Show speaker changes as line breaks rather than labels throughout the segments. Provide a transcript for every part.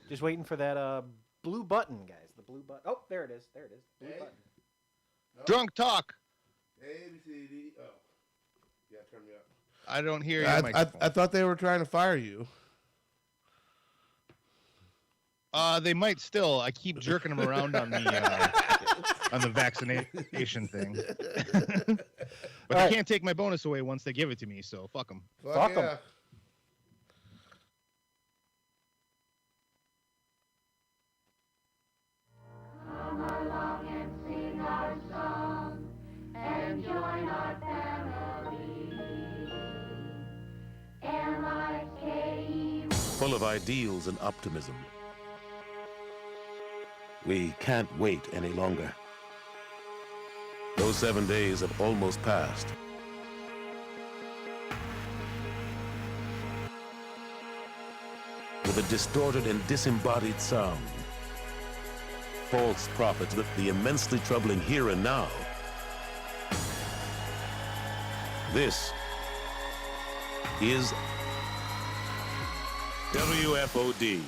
Just waiting for that blue button, guys. The blue button. Oh, there it is. There it is. Blue button.
No. Drunk talk.
A, B, C, D. Oh. Yeah, turn me up.
I don't hear you.
I thought they were trying to fire you.
They might still. I keep jerking them around on the vaccination thing. But they can't take my bonus away once they give it to me, so fuck them.
Fuck them.
Come along and sing our song and join our family. M-I-K-E.
Full of ideals and optimism. We can't wait any longer. Those 7 days have almost passed. With a distorted and disembodied sound, false prophets with the immensely troubling here and now. This is WFOD.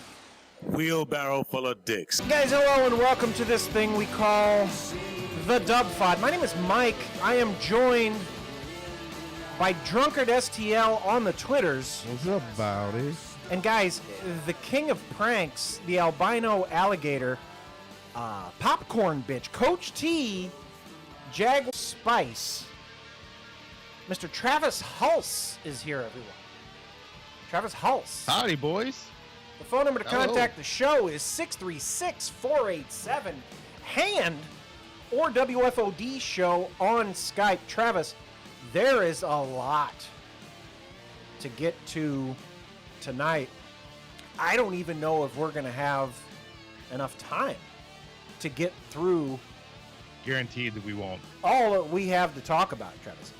Wheelbarrow full of dicks.
Guys, hello and welcome to this thing we call the Wfod. My name is Mike. I am joined by Drunkard STL on the Twitters.
What's up, Bowdy?
And guys, the king of pranks, the albino alligator, popcorn bitch, Coach T, Jag Spice, Mr. Travis Hulse is here, everyone. Travis Hulse.
Howdy, boys.
The phone number to contact the show is 636-487-HAND or WFOD show on Skype. Travis, there is a lot to get to tonight. I don't even know if we're going to have enough time to get through.
Guaranteed that we won't.
All that we have to talk about, Travis.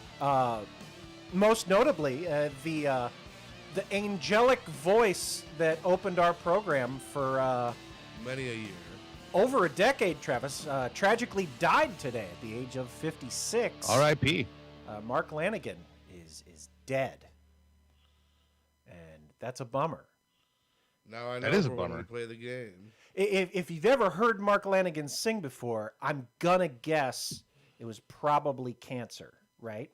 Most notably, the angelic voice that opened our program for
many a year.
Over a decade, Travis, tragically died today at the age of 56.
R.I.P.
Mark Lanigan is dead. And that's a bummer.
Now I know
that is a
when
bummer.
we play the game.
If you've ever heard Mark Lanigan sing before, I'm going to guess it was probably cancer, right?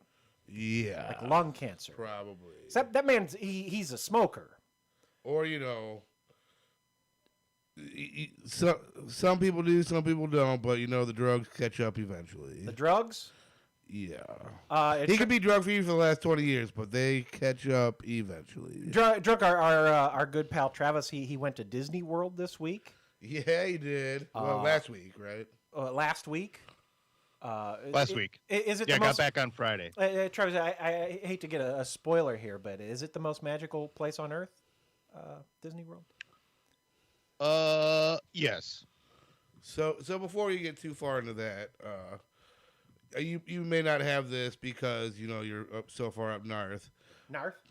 Yeah.
Like lung cancer.
Probably.
So that man's, he's a smoker.
Or, some people do, some people don't, but, the drugs catch up eventually.
The drugs?
Yeah.
He
could be drug-free for the last 20 years, but they catch up eventually.
Drunk, our good pal Travis, he went to Disney World this week.
Yeah, he did. Well, last week, right?
Last week.
Last week.
Is it?
Yeah,
the
got
most,
back on Friday.
Travis, I hate to get a spoiler here, but is it the most magical place on earth? Disney World.
Yes.
So before you get too far into that, you may not have this because you're up so far up north.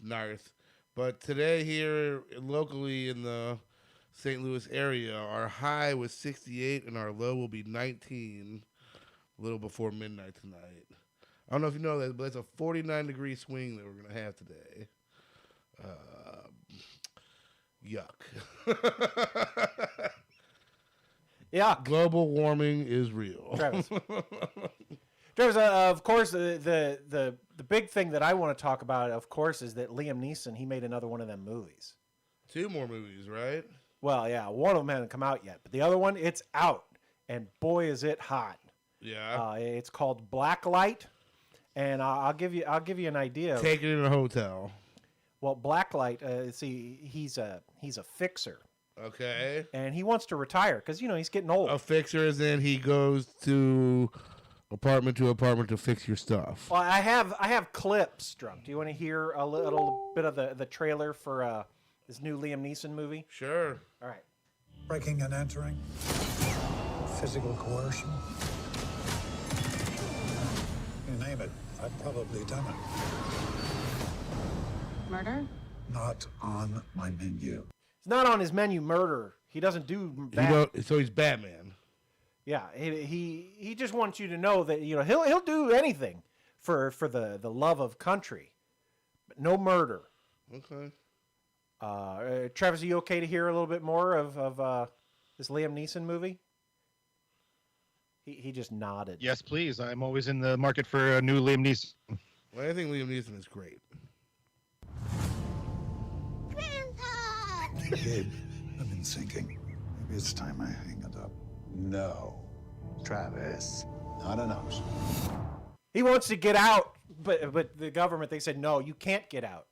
North. But today here locally in the St. Louis area, our high was 68 and our low will be 19. A little before midnight tonight. I don't know if you know that, but it's a 49-degree swing that we're going to have today. Yuck.
Yeah.
Global warming is real.
Travis, of course, the big thing that I want to talk about, of course, is that Liam Neeson, he made another one of them movies.
2 more movies, right?
Well, yeah, one of them hasn't come out yet, but the other one, it's out, and boy, is it hot.
Yeah.
It's called Blacklight, and I'll give you an idea.
Take it in a hotel.
Well, Blacklight, see, he's a fixer.
Okay.
And he wants to retire because he's getting old.
A fixer is in he goes to apartment to fix your stuff.
Well, I have clips, Drunk. Do you want to hear a little bit of the trailer for this new Liam Neeson movie?
Sure.
All right.
Breaking and entering. Physical coercion. You name it, I've probably done it.
Murder?
Not on my menu.
It's not on his menu, murder. He doesn't do that.
So he's Batman.
Yeah, he just wants you to know that he'll do anything for the love of country, but no murder.
Okay.
Travis, are you okay to hear a little bit more of this Liam Neeson movie? He just nodded.
Yes, please. I'm always in the market for a new Liam Neeson.
Well, I think Liam Neeson is great.
Gabe, I've been thinking. Maybe it's time I hang it up. No. Travis, not an option.
He wants to get out, but the government, they said, no, you can't get out.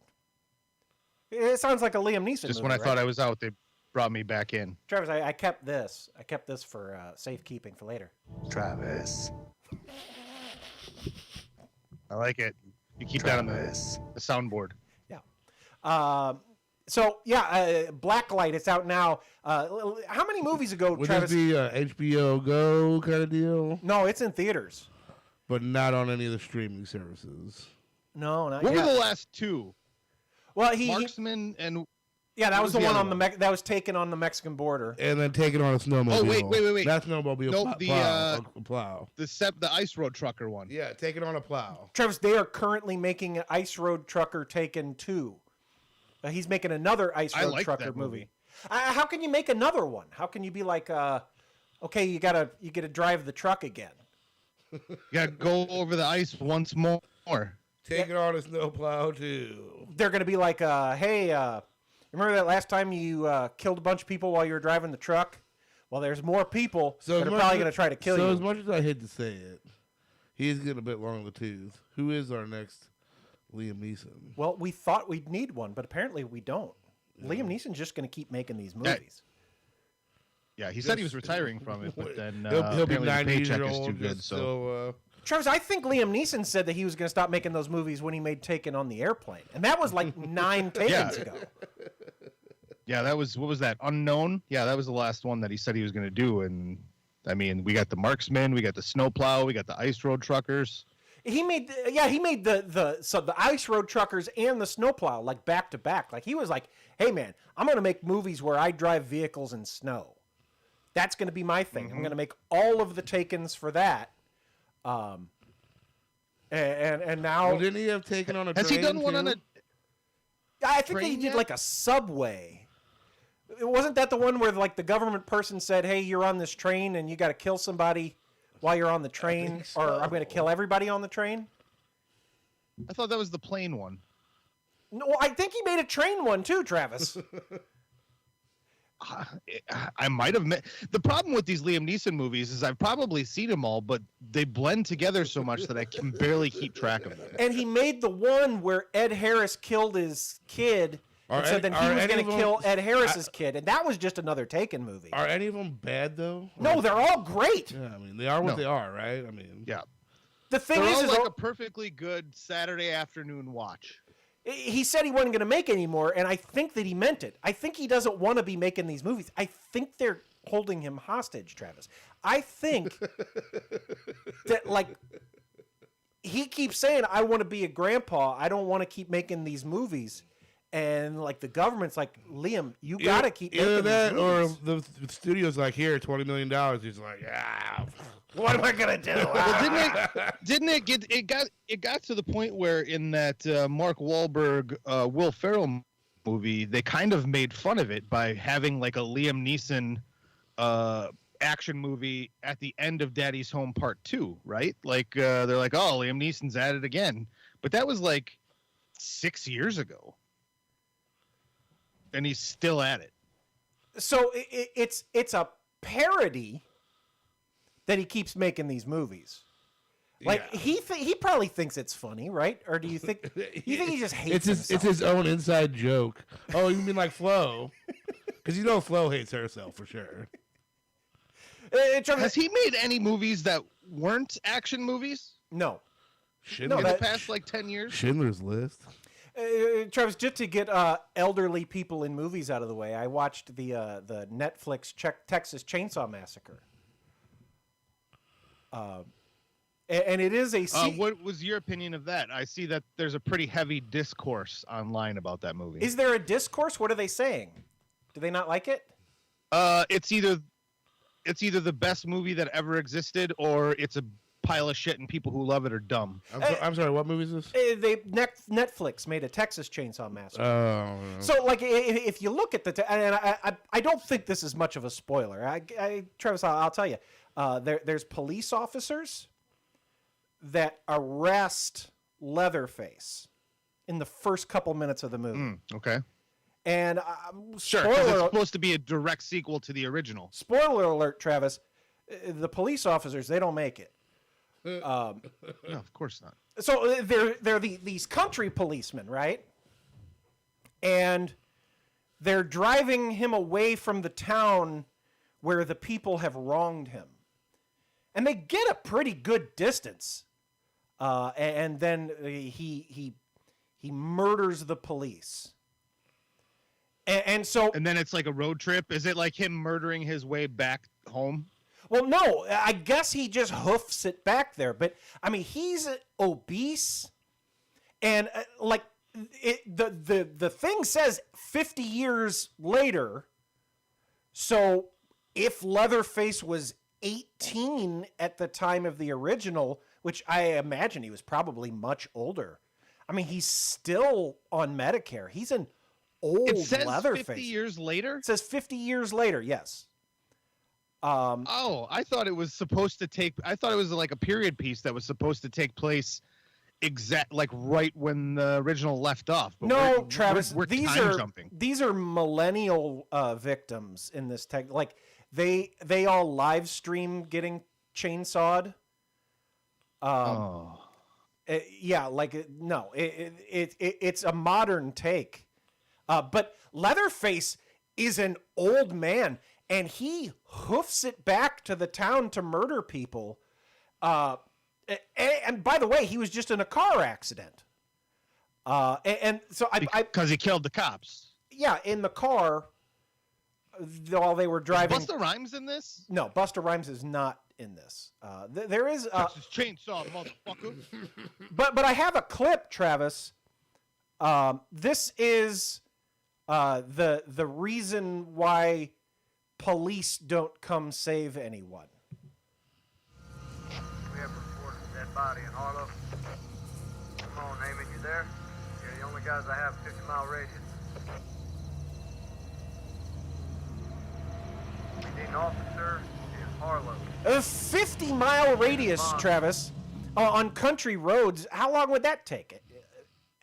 It sounds like a Liam Neeson
Just
movie,
when I
right?
thought I was out, they brought me back in.
Travis, I kept this. I kept this for safekeeping for later.
Travis.
I like it. You keep that on the soundboard.
Yeah. Blacklight, it's out now. How many movies ago,
Would
Travis?
this be a HBO Go kind of deal?
No, it's in theaters.
But not on any of the streaming services.
No, not
What
yet.
were the last two?
Well,
Marksman and...
Yeah, that
What
was
was
the
the
one
other
on the that was taken on the Mexican border.
And then taking on a snowmobile.
Oh, wait.
Not snowmobile,
Nope,
plow.
the ice road trucker one.
Yeah, taking on a plow.
Travis, they are currently making an Ice Road Trucker Taken 2. He's making another Ice
I
Road
like
Trucker
that
movie. How can you make another one? How can you be like, okay, you gotta drive the truck again?
You gotta go over the ice once more.
Taking on a snowplow too.
They're gonna be like, hey, remember that last time you killed a bunch of people while you were driving the truck? Well, there's more people that are probably gonna try to kill you.
So as much as I hate to say it, he's getting a bit long in the tooth. Who is our next Liam Neeson?
Well, we thought we'd need one, but apparently we don't. Liam Neeson's just going to keep making these movies.
Yeah, he said he was retiring from it, but then
he'll be
apparently the
90
paycheck
years
is too
old.
good. So
Travis, I think Liam Neeson said that he was going to stop making those movies when he made Taken on the Airplane. And that was like 9 Takens ago.
Yeah, that was, what was that? Unknown? Yeah, that was the last one that he said he was going to do. And I mean, we got the Marksman, we got the Snowplow, we got the Ice Road Truckers.
He made the Ice Road Truckers and the Snowplow like back to back. Like he was like, hey man, I'm going to make movies where I drive vehicles in snow. That's going to be my thing. I'm going to make all of the Takens for that. And now,
well, didn't he have taken on a
Has
train
he done one
too?
on a
I think that he
train
did
yet?
like a subway. Wasn't that the one where like the government person said, hey, you're on this train and you got to kill somebody while you're on the train, or I'm going to kill everybody on the train?
I thought that was the plane one.
No, I think he made a train one too, Travis.
I might have met. The problem with these Liam Neeson movies is I've probably seen them all, but they blend together so much that I can barely keep track of them.
And he made the one where Ed Harris killed his kid, and so then he was going to kill Ed Harris's kid, and that was just another Taken movie.
Are any of them bad though?
No, they're all great.
Yeah, I mean they are what they are, right? I mean,
Yeah.
The thing
They're
is
all like a perfectly good Saturday afternoon watch.
he said he wasn't going to make any more, and I think that he meant it. I think he doesn't want to be making these movies. I think they're holding him hostage, Travis. I think that, like, he keeps saying, I want to be a grandpa. I don't want to keep making these movies. And, like, the government's like, Liam, you got to keep making these
that,
movies.
or the studio's like, here, $20 million. He's like, yeah. What am I gonna do?
Well, didn't it got to the point where in that Mark Wahlberg Will Ferrell movie they kind of made fun of it by having like a Liam Neeson action movie at the end of Daddy's Home Part 2, right? Like they're like, oh, Liam Neeson's at it again, but that was like 6 years ago, and he's still at it.
So it's a parody that he keeps making these movies. Like he probably thinks it's funny, right? Or do you think he just hates himself?
It's his own inside joke. Oh, you mean like Flo? Because you know Flo hates herself for sure.
Has he made any movies that weren't action movies?
No.
In the past like 10 years?
Schindler's List.
Travis, just to get elderly people in movies out of the way, I watched the Netflix Texas Chainsaw Massacre. And it is a...
what was your opinion of that? I see that there's a pretty heavy discourse online about that movie.
Is there a discourse? What are they saying? Do they not like it?
It's either the best movie that ever existed, or it's a pile of shit, and people who love it are dumb.
I'm sorry. What movie is this?
Netflix made a Texas Chainsaw Massacre.
Oh.
So, like, if you look at and I don't think this is much of a spoiler. Travis, I'll tell you. There's police officers that arrest Leatherface in the first couple minutes of the movie.
Okay.
And
sure, because it's supposed to be a direct sequel to the original.
Spoiler alert, Travis. The police officers, they don't make it.
No, of course not.
So they're these country policemen, right? And they're driving him away from the town where the people have wronged him. And they get a pretty good distance. And then he murders the police. And
then it's like a road trip. Is it like him murdering his way back home?
Well, no. I guess he just hoofs it back there. But I mean, he's obese, and the thing says 50 years later. So if Leatherface was 18 at the time of the original, which I imagine he was probably much older. I mean, he's still on Medicare. He's an old Leatherface.
50 years later?
It says 50 years later, yes.
I thought it was supposed to I thought it was like a period piece that was supposed to take place right when the original left off. But
no, Travis,
we're
these are millennial victims in this tech. Like they all live stream getting chainsawed. It's a modern take. But Leatherface is an old man, and he hoofs it back to the town to murder people. And by the way, he was just in a car accident. And so
because he killed the cops.
Yeah, in the car while they were driving.
Is Busta Rhymes in this?
No, Busta Rhymes is not in this. There is
Texas Chainsaw, motherfucker.
But I have a clip, Travis. This is the reason why police don't come save anyone.
We have reported a dead body in Harlow. Come on, Naaman, you there? You're the only guys I have 50-mile radius. We need an officer in Harlow.
A 50-mile radius, Travis, on country roads. How long would that take?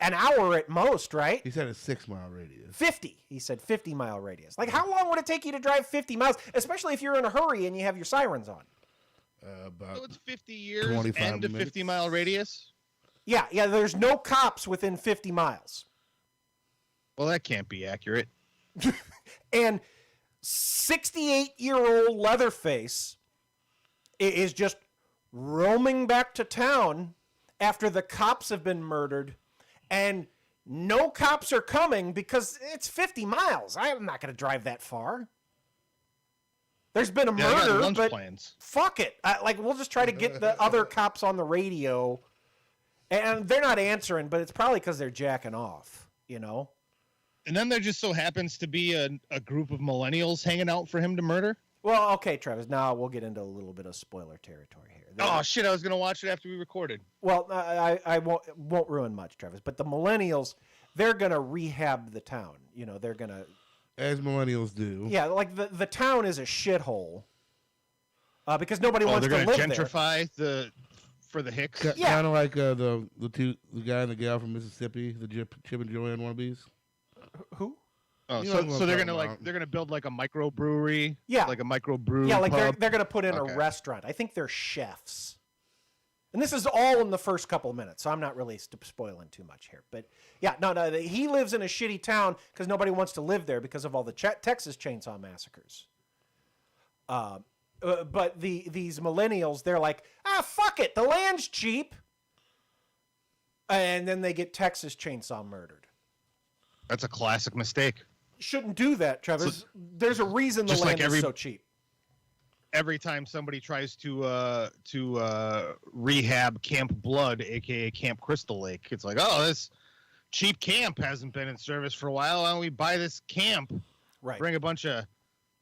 An hour at most, right?
He said a 6-mile radius.
50. He said 50-mile radius. Like, how long would it take you to drive 50 miles, especially if you're in a hurry and you have your sirens on?
So
it's 50 years and a 50-mile radius?
Yeah, there's no cops within 50 miles.
Well, that can't be accurate.
And 68-year-old Leatherface is just roaming back to town after the cops have been murdered, and no cops are coming because it's 50 miles. I'm not going to drive that far. There's been a murder, but fuck it. We'll just try to get the other cops on the radio, and they're not answering, but it's probably because they're jacking off, you know?
And then there just so happens to be a group of millennials hanging out for him to murder?
Well, okay, Travis, now we'll get into a little bit of spoiler territory here.
Oh, shit, I was going to watch it after we recorded.
Well, I won't ruin much, Travis, but the millennials, they're going to rehab the town. You know, they're going to...
As millennials do.
Yeah, like the town is a shithole because nobody wants to live there.
They're going to gentrify for the hicks?
Kind of like the guy and the gal from Mississippi, the Chip and Joanne wannabes.
Who?
Oh, so they're gonna build like a microbrewery, like a microbrew.
Yeah, like
pub.
they're gonna put in a restaurant. I think they're chefs, and this is all in the first couple of minutes, so I'm not really spoiling too much here. But yeah, no, he lives in a shitty town because nobody wants to live there because of all the Texas Chainsaw Massacres. But these millennials, they're like, fuck it, the land's cheap, and then they get Texas Chainsaw murdered.
That's a classic mistake.
Shouldn't do that, Travis. So, there's a reason the land is so cheap.
Every time somebody tries to rehab Camp Blood, aka Camp Crystal Lake, it's like, oh, this cheap camp hasn't been in service for a while. Why don't we buy this camp?
Right.
Bring a bunch of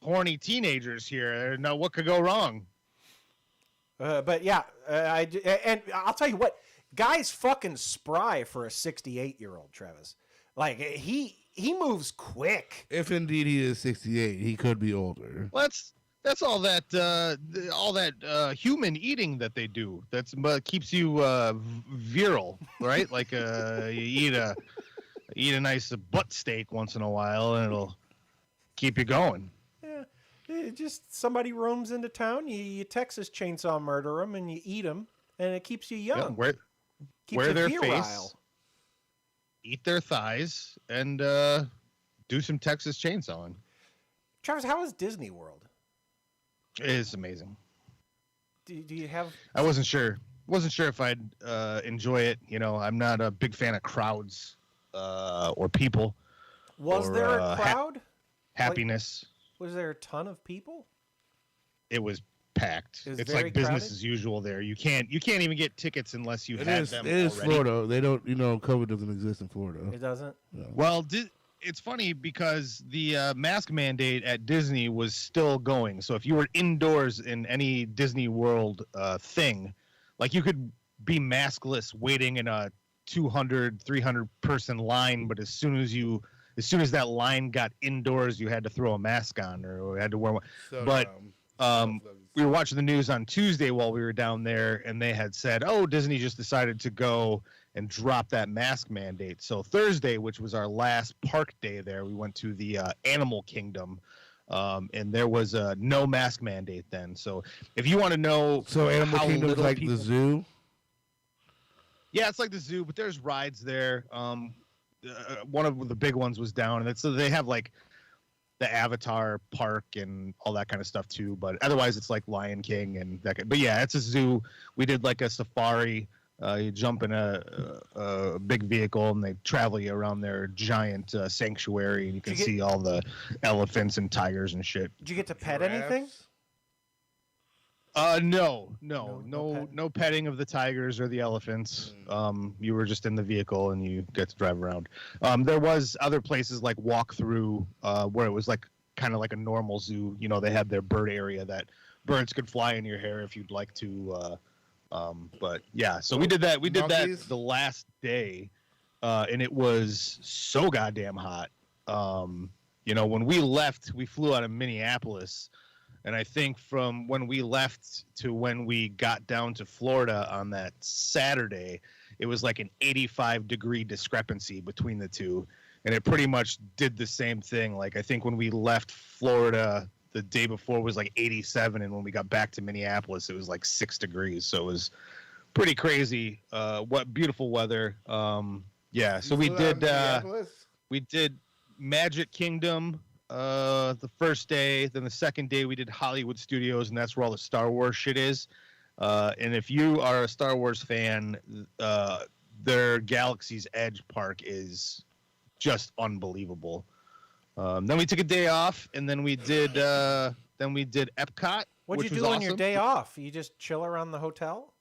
horny teenagers here. Now, what could go wrong?
But yeah, and I'll tell you what, guy's fucking spry for a 68-year-old, Travis. Like he moves quick.
If indeed he is 68, he could be older.
Well, that's all that human eating that they do. That's keeps you virile, right? Like you eat a nice butt steak once in a while, and it'll keep you going.
Yeah, just somebody roams into town, you Texas chainsaw murder them, and you eat them, and it keeps you young.
Yeah, wear their
virile.
face, eat their thighs, and do some Texas chainsawing.
Travis, how is Disney World?
It's amazing.
Do you have?
I wasn't sure if I'd enjoy it. You know, I'm not a big fan of crowds or people.
Was there a crowd?
Happiness.
Was there a ton of people?
It was packed. It's like business as usual there. You can't even get tickets unless you have them.
It is Florida. They don't. COVID doesn't exist in Florida.
It doesn't.
No.
Well, it's funny because the mask mandate at Disney was still going. So if you were indoors in any Disney World thing, like you could be maskless waiting in a 200, 300 person line, but as soon as that line got indoors, you had to throw a mask on or had to wear one. We were watching the news on Tuesday while we were down there, and they had said, "Oh, Disney just decided to go and drop that mask mandate." So Thursday, which was our last park day there, we went to the Animal Kingdom, and there was no mask mandate then. So if you want to know,
Animal Kingdom is like the zoo.
Yeah, it's like the zoo, but there's rides there. One of the big ones was down, and so they have like the Avatar park and all that kind of stuff too. But otherwise, it's like Lion King and that. But yeah, it's a zoo. We did like a safari. You jump in a big vehicle and they travel you around their giant sanctuary, and you can see all the elephants and tigers and shit.
Did you get to pet anything?
No petting of the tigers or the elephants. You were just in the vehicle and you get to drive around. There was other places like walk through where it was like kind of like a normal zoo. You know, they had their bird area that birds could fly in your hair if you'd like to. But yeah, so we did that. We did that the last day, and it was so goddamn hot. You know, when we left, we flew out of Minneapolis. And I think from when we left to when we got down to Florida on that Saturday, it was like an 85-degree discrepancy between the two. And it pretty much did the same thing. Like, I think when we left Florida the day before was like 87. And when we got back to Minneapolis, it was like 6 degrees. So it was pretty crazy. What beautiful weather. Yeah. So we did Magic Kingdom. The first day, then the second day we did Hollywood Studios, and that's where all the Star Wars shit is. And if you are a Star Wars fan, their Galaxy's Edge park is just unbelievable. Then we took a day off, and then we did Epcot.
What'd you do on your day off? You just chill around the hotel?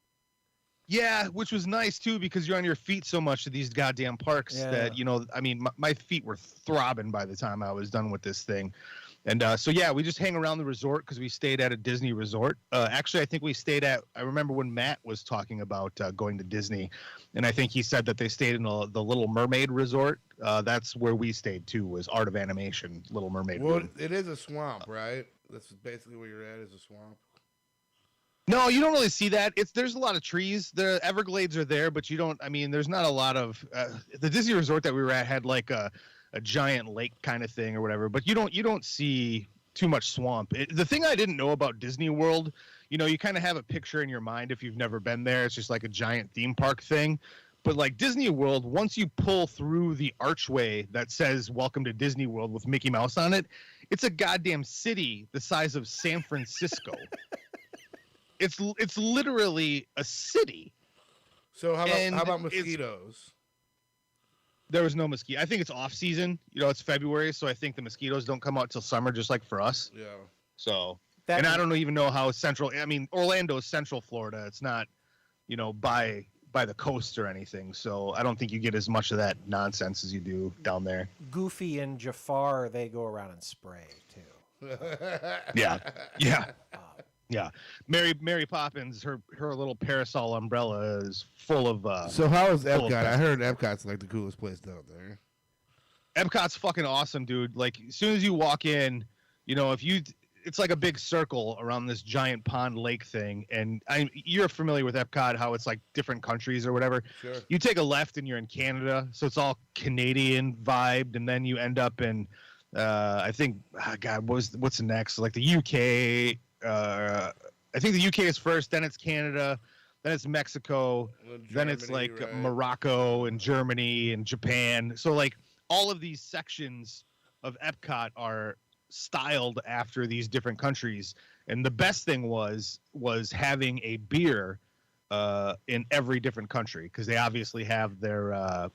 Yeah, which was nice too, because you're on your feet so much to these goddamn parks that, you know, I mean, my feet were throbbing by the time I was done with this thing. And so, yeah, we just hang around the resort because we stayed at a Disney resort. Actually, I think we stayed I remember when Matt was talking about going to Disney, and I think he said that they stayed in the Little Mermaid resort. That's where we stayed too, was Art of Animation, Little Mermaid.
Well, it is a swamp, right? That's basically where you're at, is a swamp.
No, you don't really see that. There's a lot of trees. The Everglades are there, but you don't. I mean, there's not a lot of. The Disney resort that we were at had like a giant lake kind of thing or whatever. But you don't see too much swamp. The thing I didn't know about Disney World, you know, you kind of have a picture in your mind if you've never been there. It's just like a giant theme park thing. But like Disney World, once you pull through the archway that says "Welcome to Disney World" with Mickey Mouse on it, it's a goddamn city the size of San Francisco. It's literally a city.
So how about mosquitoes?
There was no mosquito. I think it's off season. You know, it's February, so I think the mosquitoes don't come out till summer, just like for us.
Yeah.
So, I don't even know how central. I mean, Orlando is central Florida. It's not, you know, by the coast or anything. So I don't think you get as much of that nonsense as you do down there.
Goofy and Jafar, they go around and spray too.
Yeah. Yeah, Mary Poppins, her little parasol umbrella is full of.
So how is
full of
Epcot? I heard Epcot's like the coolest place down there.
Epcot's fucking awesome, dude. Like as soon as you walk in, you know, it's like a big circle around this giant pond lake thing, and you're familiar with Epcot, how it's like different countries or whatever.
Sure.
You take a left and you're in Canada, so it's all Canadian vibed, and then you end up in, I think, what's next? Like the UK. I think the UK is first, then it's Canada, then it's Mexico, then it's like
right.
Morocco and Germany and Japan. So like all of these sections of Epcot are styled after these different countries, and the best thing was having a beer in every different country, because they obviously have their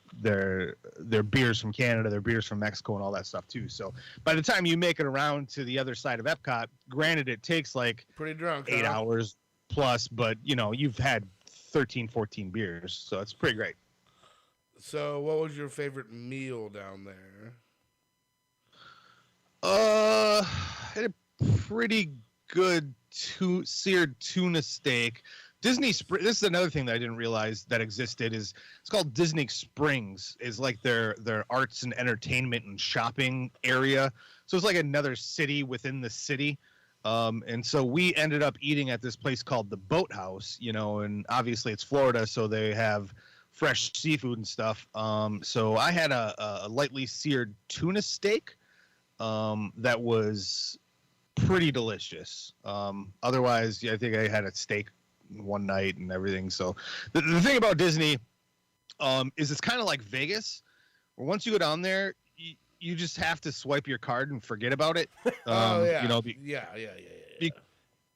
beers from Canada, their beers from Mexico, and all that stuff too. So by the time you make it around to the other side of Epcot, granted it takes like
Pretty drunk,
8 hours plus, but you know, you've had 13-14 beers, so it's pretty great.
So what was your favorite meal down there?
Had a pretty good seared tuna steak. This is another thing that I didn't realize that existed. It's called Disney Springs. Is like their arts and entertainment and shopping area. So it's like another city within the city. And so we ended up eating at this place called the Boathouse, you know, and obviously it's Florida, so they have fresh seafood and stuff. So I had a lightly seared tuna steak that was pretty delicious. Otherwise, I think I had a steak one night and everything. So the thing about Disney is it's kind of like Vegas, where once you go down there, you just have to swipe your card and forget about it. You know,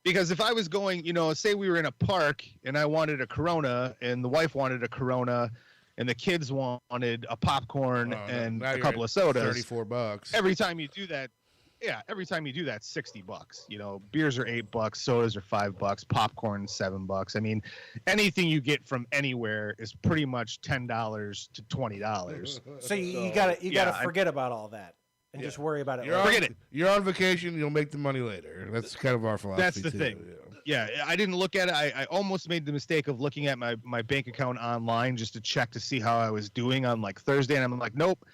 because if I was going, you know, say we were in a park and I wanted a Corona and the wife wanted a Corona and the kids wanted a popcorn and a couple of sodas,
$34.
every time you do that, $60. You know, beers are $8, sodas are $5, popcorn $7. I mean, anything you get from anywhere is pretty much $10 to $20.
So you gotta forget about all that and just worry about it.
Forget it.
You're on vacation. You'll make the money later. That's kind of our philosophy.
That's the
too,
thing. Yeah, I didn't look at it. I almost made the mistake of looking at my bank account online just to check to see how I was doing on like Thursday, and I'm like, nope.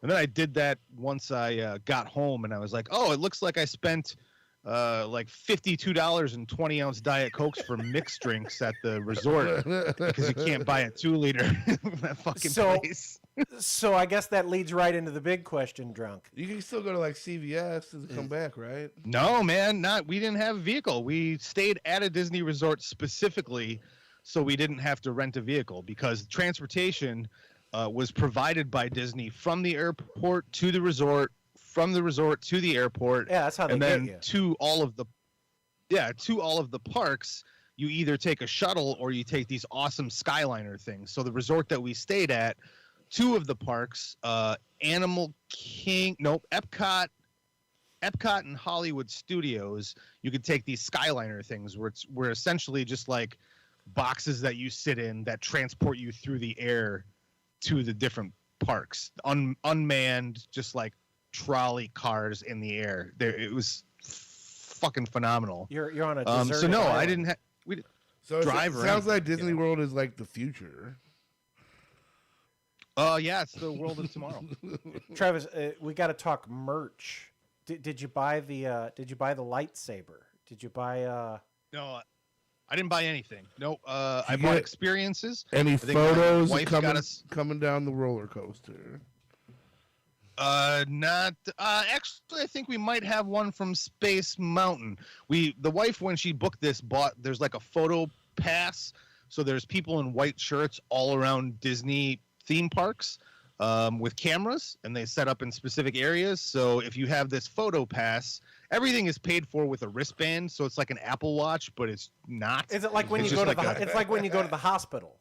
And then I did that once I got home, and I was like, oh, it looks like I spent like $52 in 20-ounce Diet Cokes for mixed drinks at the resort because you can't buy a 2-liter in that fucking place.
So I guess that leads right into the big question, Drunk.
You can still go to like CVS and come back, right?
No, man, we didn't have a vehicle. We stayed at a Disney resort specifically so we didn't have to rent a vehicle, because transportation was provided by Disney from the airport to the resort, from the resort to the airport.
Yeah, that's how they
and
get
then
you.
to all of the parks, you either take a shuttle or you take these awesome Skyliner things. So the resort that we stayed at, 2 of the parks, Epcot and Hollywood Studios, you could take these Skyliner things where we're essentially just like boxes that you sit in that transport you through the air to the different parks, unmanned, just like trolley cars in the air. It was fucking phenomenal.
You're on a deserted
so no,
island.
I didn't have.
So
drive
it sounds
around,
like Disney World is like the future.
Yeah, it's the world of tomorrow.
Travis, we got to talk merch. Did you buy the lightsaber? Did you buy
No, I didn't buy anything. No, I bought experiences.
Any photos
of
coming down the roller coaster?
Not actually. I think we might have one from Space Mountain. The wife, when she booked this, there's like a photo pass, so there's people in white shirts all around Disney theme parks with cameras, and they set up in specific areas. So if you have this photo pass, everything is paid for with a wristband, so it's like an Apple Watch, but it's not.
Is it like when you go to it's like when you go to the hospital?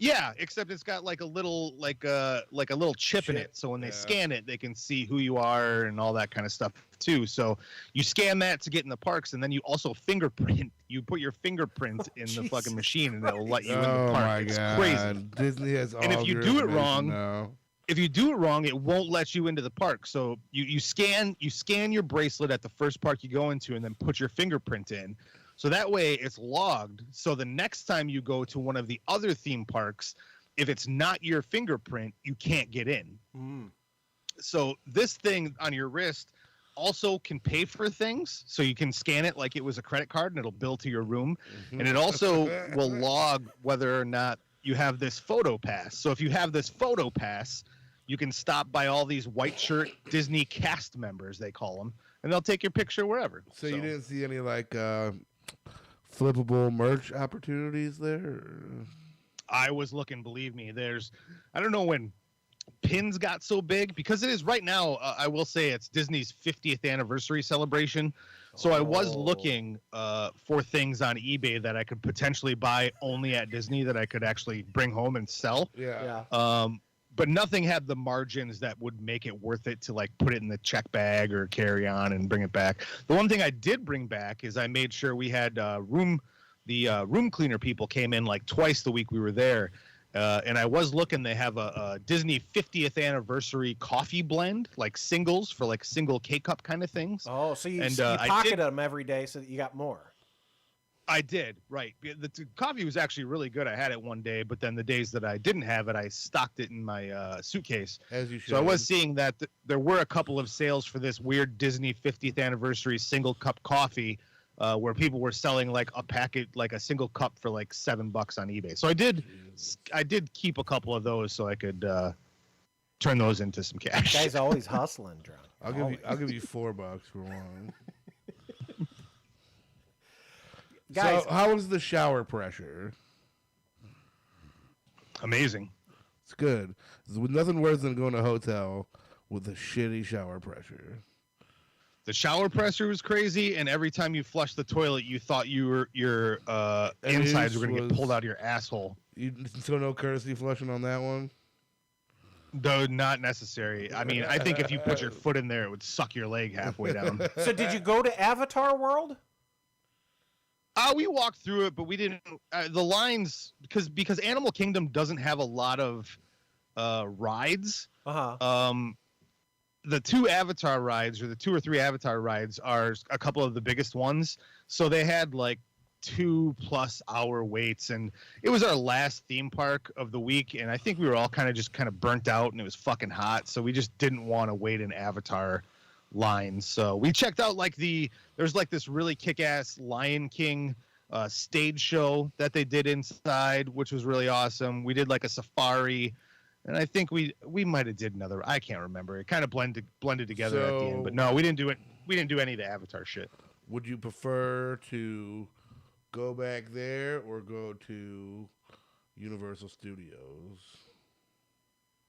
Yeah, except it's got like a little little chip in it, so when they scan it, they can see who you are and all that kind of stuff too. So you scan that to get in the parks, and then you also fingerprint. You put your fingerprint in the fucking machine, and it'll let you in the park.
Oh my
it's
God.
crazy.
Disney has all
and if you do it wrong,
now.
if you do it wrong, it won't let you into the park. So you scan your bracelet at the first park you go into, and then put your fingerprint in. So that way it's logged. So the next time you go to one of the other theme parks, if it's not your fingerprint, you can't get in. So this thing on your wrist also can pay for things. So you can scan it like it was a credit card, and it'll bill to your room. And it also will log whether or not you have this photo pass. So if you have this photo pass, you can stop by all these white shirt Disney cast members, they call them, and they'll take your picture wherever.
So you didn't see any like flippable merch opportunities there?
I was looking, believe me. I don't know when pins got so big, because it is right now. I will say it's Disney's 50th anniversary celebration. So I was looking for things on eBay that I could potentially buy only at Disney that I could actually bring home and sell.
Yeah.
But nothing had the margins that would make it worth it to like put it in the check bag or carry on and bring it back. The one thing I did bring back is I made sure we had room cleaner people came in like twice the week we were there. And I was looking, they have a Disney 50th anniversary coffee blend, like singles for like single K-cup kind of things.
Oh, so you pocket them every day so that you got more.
I did, right. The coffee was actually really good. I had it one day, but then the days that I didn't have it, I stocked it in my suitcase.
As you should.
So I was seeing that there were a couple of sales for this weird Disney 50th anniversary single cup coffee, where people were selling like a packet, like a single cup for like $7 on eBay. So I did keep a couple of those so I could turn those into some cash.
Guy's always hustling, drunk.
I'll give you $4 for one.
Guys,
so how was the shower pressure?
Amazing.
It's good. There's nothing worse than going to a hotel with a shitty shower pressure.
The shower pressure was crazy, and every time you flushed the toilet, you thought your insides were going to get pulled out of your asshole.
So no courtesy flushing on that one?
Though not necessary. I mean, I think if you put your foot in there, it would suck your leg halfway down.
So did you go to Avatar World?
We walked through it, but we didn't. The lines, because Animal Kingdom doesn't have a lot of rides. The two Avatar rides, or the 2 or 3 Avatar rides, are a couple of the biggest ones. So they had like 2+ hour waits, and it was our last theme park of the week, and I think we were all kind of burnt out, and it was fucking hot, so we just didn't want to wait in Avatar lines. So we checked out there's like this really kick-ass Lion King stage show that they did inside, which was really awesome. We did like a safari, and I think we might have did another. I can't remember. It kind of blended together at the end. But no, we didn't do it. We didn't do any of the Avatar shit.
Would you prefer to go back there or go to Universal Studios?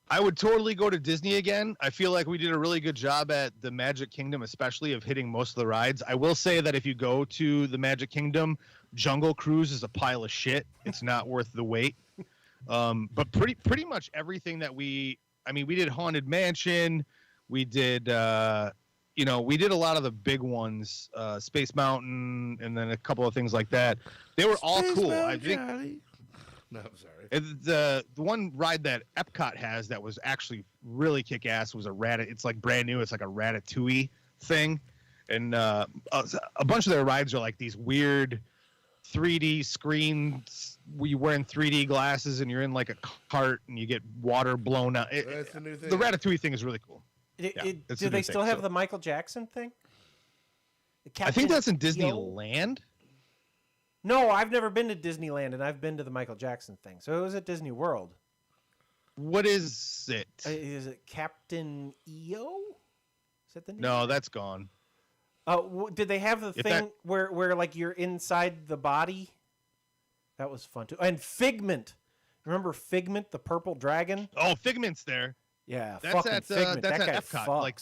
I would totally go to Disney again. I feel like we did a really good job at the Magic Kingdom, especially of hitting most of the rides. I will say that if you go to the Magic Kingdom, Jungle Cruise is a pile of shit. It's not worth the wait. But pretty much everything that we did Haunted Mansion. We did, we did a lot of the big ones, Space Mountain, and then a couple of things like that. They were all cool. I think.
No, I'm sorry.
The one ride that Epcot has that was actually really kick-ass was it's like brand new. It's like a Ratatouille thing. And a bunch of their rides are like these weird 3D screens where you're wearing 3D glasses and you're in like a cart and you get water blown out.
That's the new thing.
The Ratatouille thing is really cool.
Do they still have the Michael Jackson thing?
I think that's in Disneyland.
No, I've never been to Disneyland, and I've been to the Michael Jackson thing. So it was at Disney World.
What is it?
Is it Captain EO? Is that the name?
No, that's gone.
Did they have the thing where like you're inside the body? That was fun too. And Figment. Remember Figment, the purple dragon?
Oh, Figment's there.
Yeah,
that's
at
Figment. That's
that guy
at Epcot.
fucks.
Like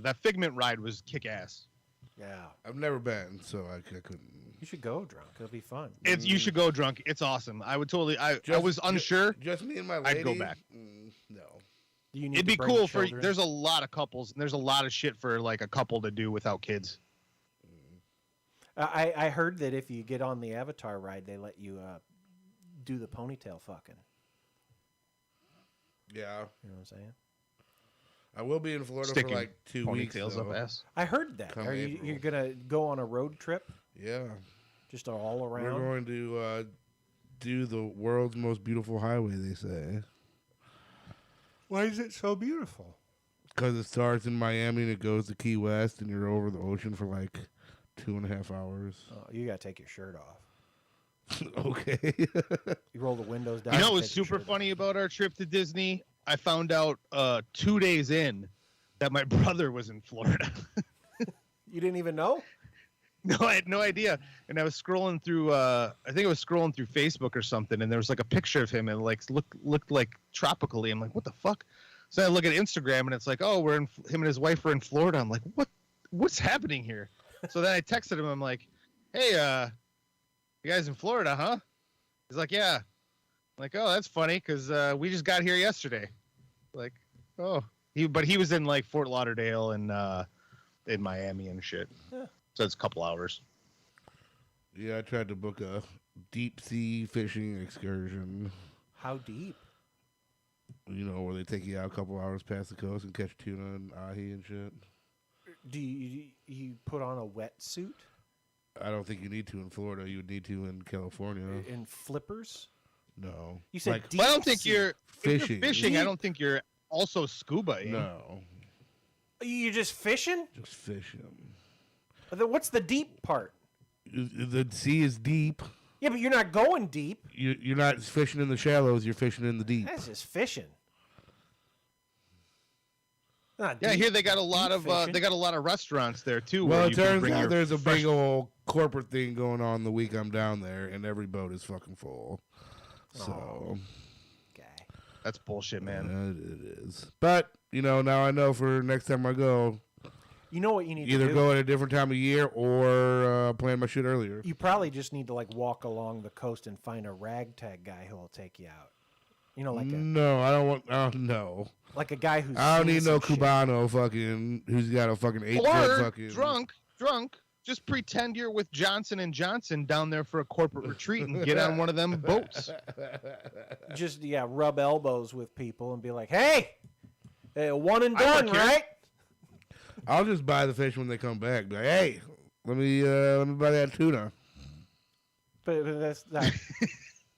that Figment ride was kick-ass.
Yeah,
I've never been, so I couldn't.
You should go, drunk. It'll be fun.
You should go, drunk. It's awesome. I would totally. I was unsure.
Just me and my lady.
I'd go back.
No.
It'd
be cool children? There's a lot of couples, and there's a lot of shit for like a couple to do without kids.
I heard that if you get on the Avatar ride, they let you do the ponytail fucking.
Yeah.
You know what I'm saying?
I will be in Florida
Sticking
for like 2 weeks.
Ponytails up ass.
I heard that.
Come
Are
April.
you're gonna go on a road trip?
Yeah.
Just all around.
We're going to do the world's most beautiful highway, they say.
Why is it so beautiful?
Because it starts in Miami and it goes to Key West, and you're over the ocean for like 2.5 hours.
Oh, you gotta take your shirt off.
Okay.
You roll the windows down.
You know
and
what was
take your
super
shirt
funny about our trip to Disney? I found out 2 days in that my brother was in Florida.
off. You didn't even know?
No, I had no idea. And I was scrolling through, I think I was scrolling through Facebook or something, and there was like a picture of him, and like looked like tropically. I'm like, what the fuck? So I look at Instagram, and it's like, oh, him and his wife are in Florida. I'm like, what's happening here? So then I texted him. I'm like, hey, you guys in Florida, huh? He's like, yeah. I'm like, oh, that's funny, because we just got here yesterday. Like, oh, but he was in like Fort Lauderdale and in Miami and shit.
Yeah.
So it's a couple hours.
Yeah, I tried to book a deep sea fishing excursion.
How deep?
You know, where they take you out a couple hours past the coast and catch tuna and ahi and shit.
Do you put on a wetsuit?
I don't think you need to in Florida. You would need to in California.
In flippers?
No.
You said
Like,
deep
Well, I don't think
sea.
you're
Fishing.
If you're fishing. I don't think you're also scuba.
No.
You're just fishing?
Just fishing.
Then what's the deep part?
The sea is deep.
Yeah, but you're not going deep.
You're not fishing in the shallows. You're fishing in the deep.
That's just fishing. Not
Yeah, I
deep-
hear they got a lot
deep
of
fishing.
they got a lot of restaurants there too.
Well,
where
it
you can
turns
bring
out
your
there's a
fresh-
big old corporate thing going on the week I'm down there, and every boat is fucking full. So,
guy.
That's bullshit, man.
it is. But now I know for next time I go,
You know what you need
either
to do?
go at a different time of year or plan my shit earlier.
You probably just need to like walk along the coast and find a ragtag guy who will take you out. You know, like a
No, I don't want. Oh no,
like a guy who's.
I don't
seen
need no
some shit.
Cubano fucking who's got a fucking 8-foot
Or
fucking
drunk. Just pretend you're with Johnson & Johnson down there for a corporate retreat and get on one of them boats.
Just rub elbows with people and be like, "Hey, one and
I don't
done,
care.
right?"
I'll just buy the fish when they come back. Be like, hey, let me buy that tuna.
But that's not.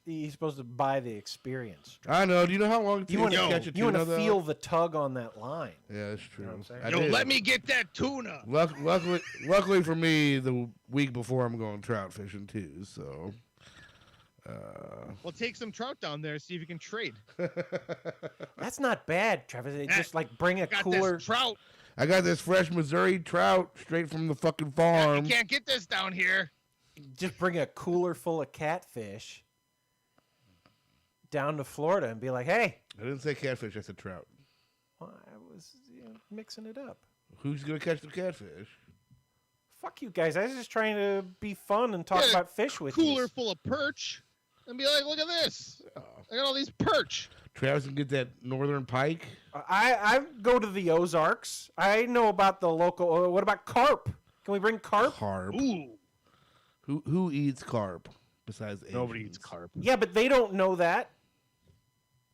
You're supposed to buy the experience.
I know. Do you know how long it
You
takes
want
to
to
catch a
you want
tuna?
to
though?
feel the tug on that line.
Yeah, that's true.
know what I'm saying?
I
Yo,
did.
let me get that tuna.
Luckily for me, the week before I'm going trout fishing too. So,
Well, take some trout down there, see if you can trade.
That's not bad, Travis. It's just like bring a
Got
cooler.
this trout.
I got this fresh Missouri trout straight from the fucking
You
farm.
can't get this down here.
Just bring a cooler full of catfish down to Florida and be like, "Hey,
I didn't say catfish. I said trout.
well, I was mixing it up.
Who's gonna catch the catfish?
Fuck you guys. I was just trying to be fun and talk
Get a
about fish with
Cooler
you.
full of perch. And be like, look at this. I got all these perch.
Travis can get that northern pike.
I go to the Ozarks. I know about the local. What about carp? Can we bring carp?
Carp.
Ooh.
Who eats carp besides Asians?
Nobody eats carp.
Yeah, but they don't know that.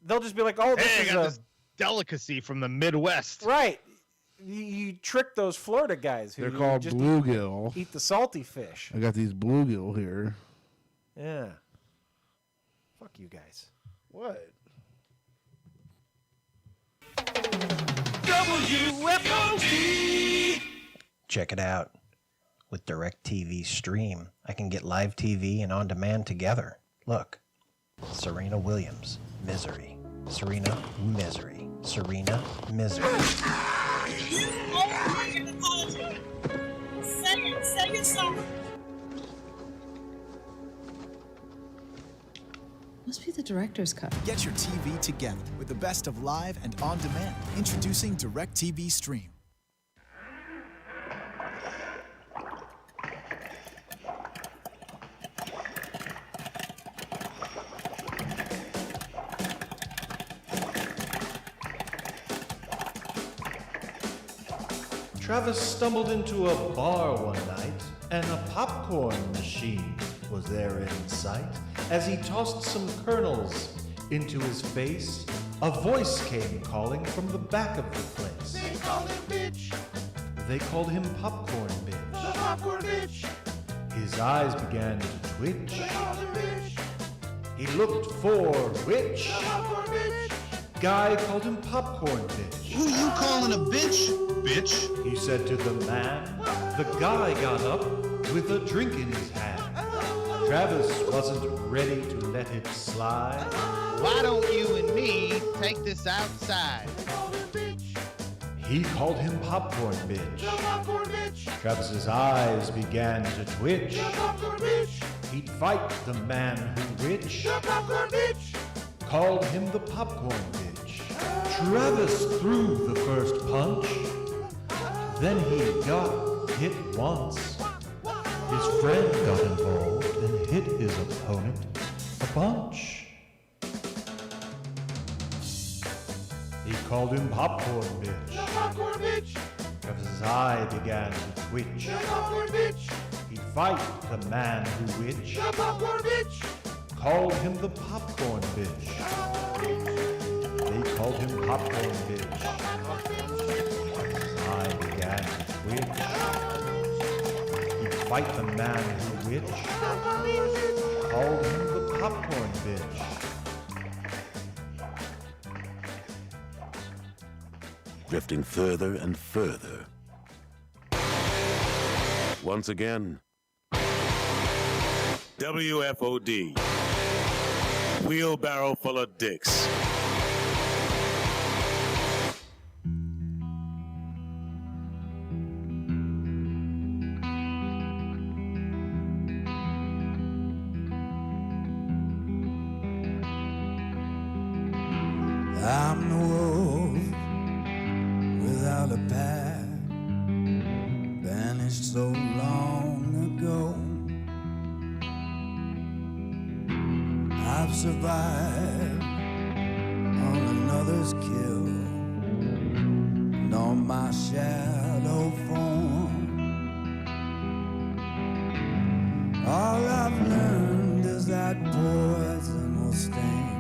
They'll just be like, "Oh, this
Hey, I
is
got
a
this delicacy from the Midwest.
right." You trick those Florida guys who
They're called
just
bluegill.
eat the salty fish.
I got these bluegill here.
Yeah. Fuck you guys.
What?
WFOD.
Check it out. With DirecTV Stream, I can get live TV and on demand together. Look. Serena Williams, Misery. Serena, Misery. Serena, Misery.
Say your song. Must be the director's cut.
Get your TV together with the best of live and on demand. Introducing DirecTV Stream.
Travis stumbled into a bar one night, and a popcorn machine was there in sight as he tossed some kernels into his face a voice came calling from the back of the place.
They called him bitch.
They called him Popcorn Bitch.
The popcorn bitch.
His eyes began to twitch.
They called him bitch.
He looked for which?
The popcorn bitch.
Guy called him Popcorn Bitch.
Who you calling a bitch, bitch?
He said to the man. The guy got up with a drink in his hand. Travis wasn't ready to let it slide.
Why don't you and me take this outside?
He called him Popcorn Bitch.
The popcorn bitch.
Travis's eyes began to twitch.
The popcorn bitch.
He'd fight the man who which
The popcorn bitch.
called him the Popcorn Bitch. Travis threw the first punch. Then he got hit once. His friend got involved and hit his opponent a bunch. He called him Popcorn Bitch.
The popcorn bitch.
Travis's eye began to twitch.
The popcorn bitch.
He'd fight the man who which
The popcorn bitch.
called him the Popcorn Bitch. They called him Popcorn Bitch. His eye began to twitch. He'd fight the man who which called him the Popcorn Bitch.
Drifting further and further. Once again, WFOD. Wheelbarrow full of dicks.
I'm the wolf without a pack, vanished so long ago. I've survived on another's kill, and on my shadow form. All I've learned is that poison will sting.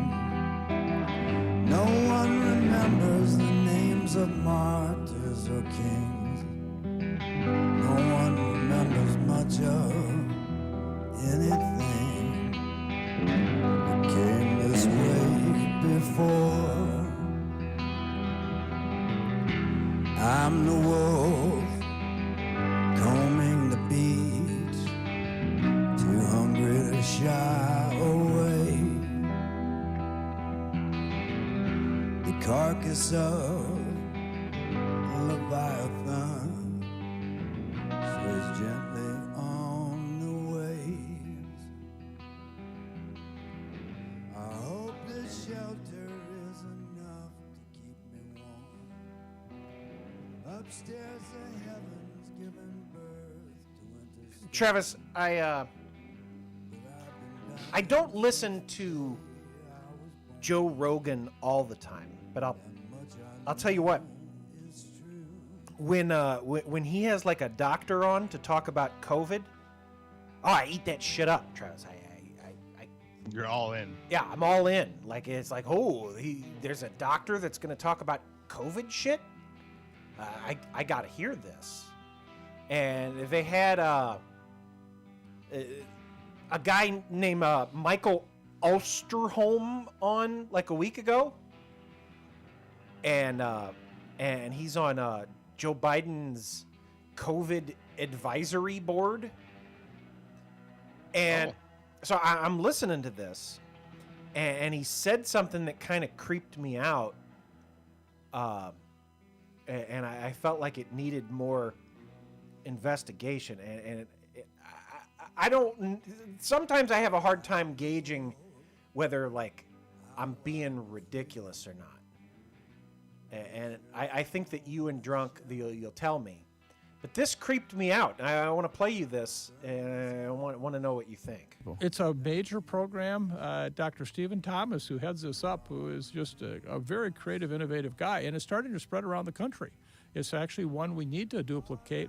No one remembers the names of martyrs or kings. No one remembers much of anything that came this way before. I'm the wolf combing the beach, too hungry to shy away. The carcass of Leviathan sways gently on the waves. I hope this shelter is enough to keep me warm. Upstairs the heavens giving birth to winter.
Travis, I don't listen to Joe Rogan all the time, but I'll tell you what. When he has like a doctor on to talk about COVID, oh, I eat that shit up, Travis.
You're all in.
Yeah, I'm all in. Like it's like, oh, there's a doctor that's going to talk about COVID shit. I got to hear this. And they had a guy named Michael Osterholm on like a week ago, and he's on Joe Biden's COVID advisory board, and so I'm listening to this, and he said something that kind of creeped me out, and I felt like it needed more investigation, and I don't. Sometimes I have a hard time gauging whether like I'm being ridiculous or not, and I think that you and Drunk you'll tell me, but this creeped me out. And I want to play you this, and I want to know what you think.
It's a major program. Dr. Stephen Thomas, who heads this up, who is just a very creative, innovative guy, and it's starting to spread around the country. It's actually one we need to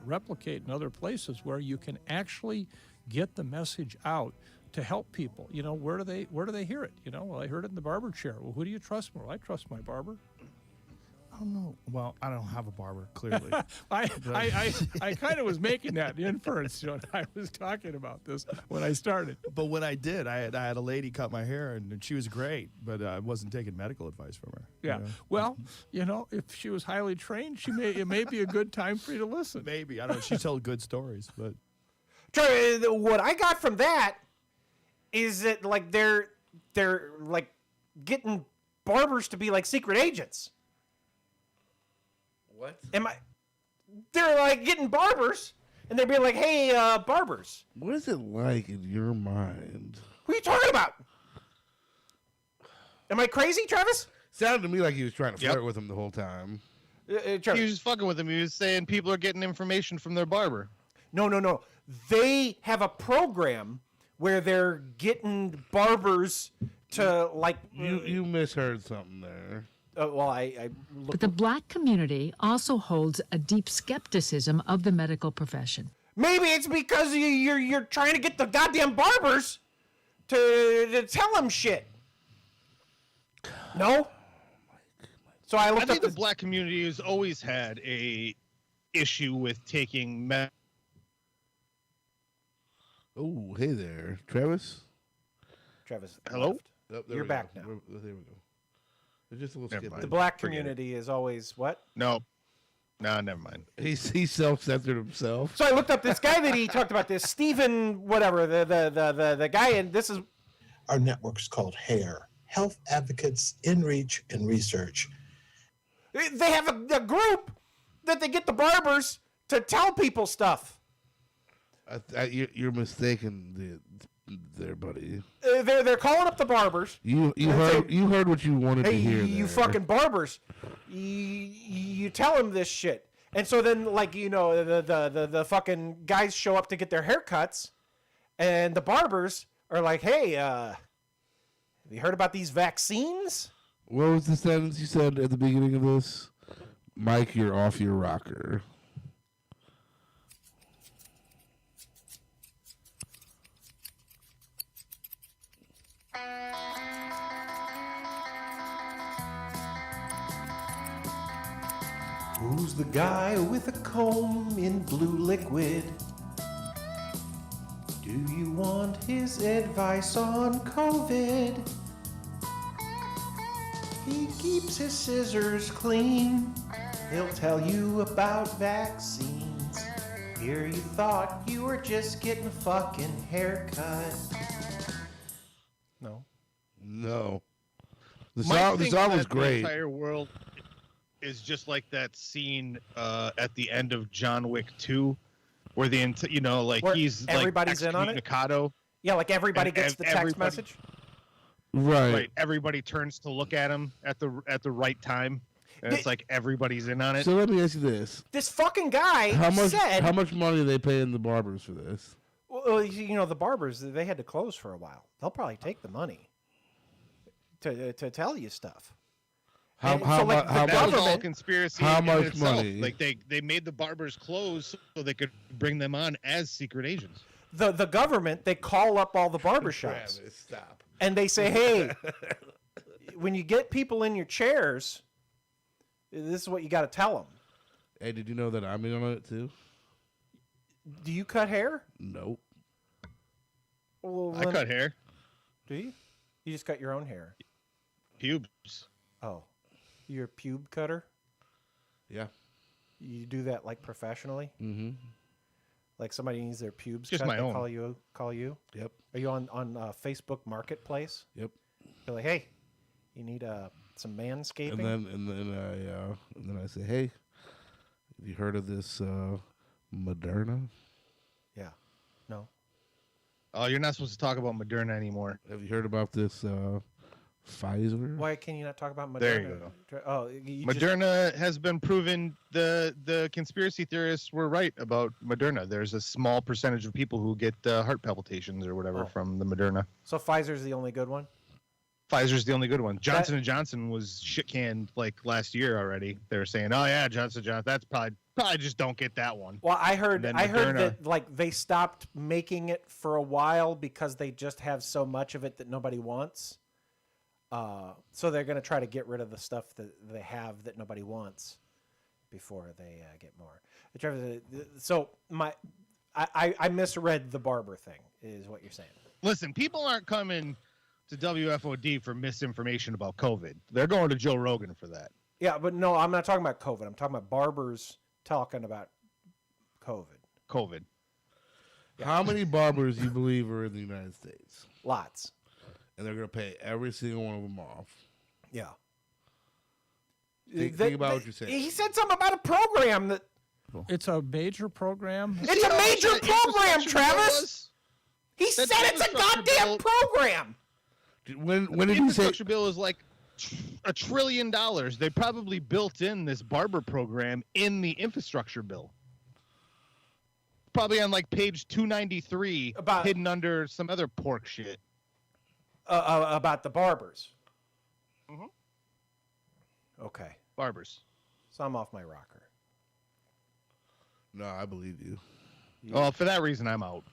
replicate in other places where you can actually get the message out to help people. You know, where do they hear it? You know, well, I heard it in the barber chair. Well, who do you trust more? I trust my barber.
I don't know. Well, I don't have a barber, clearly.
I kind of was making that inference when I was talking about this when I started.
But when I did, I had a lady cut my hair, and she was great, but I wasn't taking medical advice from her.
Yeah.
You know?
Well, you know, if she was highly trained, it may be a good time for you to listen.
Maybe. I don't know. She told good stories, but
What I got from that is that like they're like getting barbers to be like secret agents.
What?
They're like getting barbers, and they're being like, "Hey, barbers."
What is it like in your mind?
Who are you talking about? Am I crazy, Travis?
Sounded to me like he was trying to flirt with him the whole time.
He was just fucking with him. He was saying people are getting information from their barber.
No. They have a program where they're getting barbers to like.
You misheard something there.
Well, I
But the black community also holds a deep skepticism of the medical profession.
Maybe it's because you're trying to get the goddamn barbers to tell them shit. No. So I
think the black community has always had a issue with taking
Oh, hey there, Travis.
Travis.
Hello.
Left.
You're back now.
There we go. It's just a little skip.
The black community is always what?
No, never mind.
He self-censored himself.
So I looked up this guy that he talked about. This Stephen, whatever the guy, and this is.
Our network's called HAIR, Health Advocates in Reach and Research.
They have a group that they get the barbers to tell people stuff.
You're mistaken there, buddy.
They're calling up the barbers.
You heard what you wanted to hear.
You fucking barbers. You tell them this shit, and so then like you know the fucking guys show up to get their haircuts, and the barbers are like, hey, have you heard about these vaccines?
What was the sentence you said at the beginning of this? Mike, you're off your rocker.
Who's the guy with a comb in blue liquid? Do you want his advice on COVID? He keeps his scissors clean. He'll tell you about vaccines. Here you thought you were just getting a fucking haircut.
No. The
Mike thinks
song was
that
great.
The entire world is just like that scene at the end of John Wick 2, where
Where
he's
everybody's
like
in on it?
excommunicado.
Yeah, like everybody gets the text message.
Right.
Everybody turns to look at him at the right time. And it's like everybody's in on it.
So let me ask you this:
This fucking guy said,
how much money are they paying the barbers for this?
well, you know, the barbers, they had to close for a while. They'll probably take the money to tell you stuff.
How
that was all
much?
conspiracy?
How
in
much
itself.
money?
Like they made the barbers close so they could bring them on as secret agents.
The government, they call up all the barbershops.
Travis, stop.
And they say, hey, when you get people in your chairs, this is what you got to tell them.
Hey, did you know that I'm in on it too?
Do you cut hair?
Nope.
Well,
I cut hair.
Do you? You just cut your own hair?
Pubes.
Oh. You're a pube cutter?
Yeah.
You do that like professionally?
Mm-hmm.
Like somebody needs their pubes
Just
cut,
my
they
own.
call you?
Yep.
Are you on Facebook Marketplace?
Yep.
You're like, hey, you need some manscaping?
And then I say, hey, have you heard of this Moderna?
Yeah. No.
Oh, you're not supposed to talk about Moderna anymore.
Have you heard about this Pfizer?
Why can you not talk about Moderna?
There you go.
Oh, you
Moderna has been proven. The conspiracy theorists were right about Moderna. There's a small percentage of people who get heart palpitations or whatever from the Moderna.
So Pfizer's the only good one?
Pfizer's the only good one. Johnson & Johnson was shit canned like last year already. They were saying, oh yeah, Johnson & Johnson, that's probably Probably just don't get that one.
Well, I heard
Then
that like they stopped making it for a while because they just have so much of it that nobody wants. So they're going to try to get rid of the stuff that they have that nobody wants before they get more. So I misread the barber thing, is what you're saying.
Listen, people aren't coming to WFOD for misinformation about COVID. They're going to Joe Rogan for that.
Yeah, but no, I'm not talking about COVID. I'm talking about barbers talking about COVID.
Yeah. How many barbers you believe are in the United States?
Lots.
And they're going to pay every single one of them off.
Yeah.
Think about what you're saying.
He said something about a program that...
It's a major program.
It's a major program, Travis! He said it's a goddamn program!
When
the
did he say...
infrastructure bill is like $1 trillion. They probably built in this barber program in the infrastructure bill. Probably on like page 293, hidden under some other pork shit.
About the barbers.
Mm-hmm.
Okay.
Barbers.
So I'm off my rocker.
No, I believe you.
Oh, for that reason, I'm out.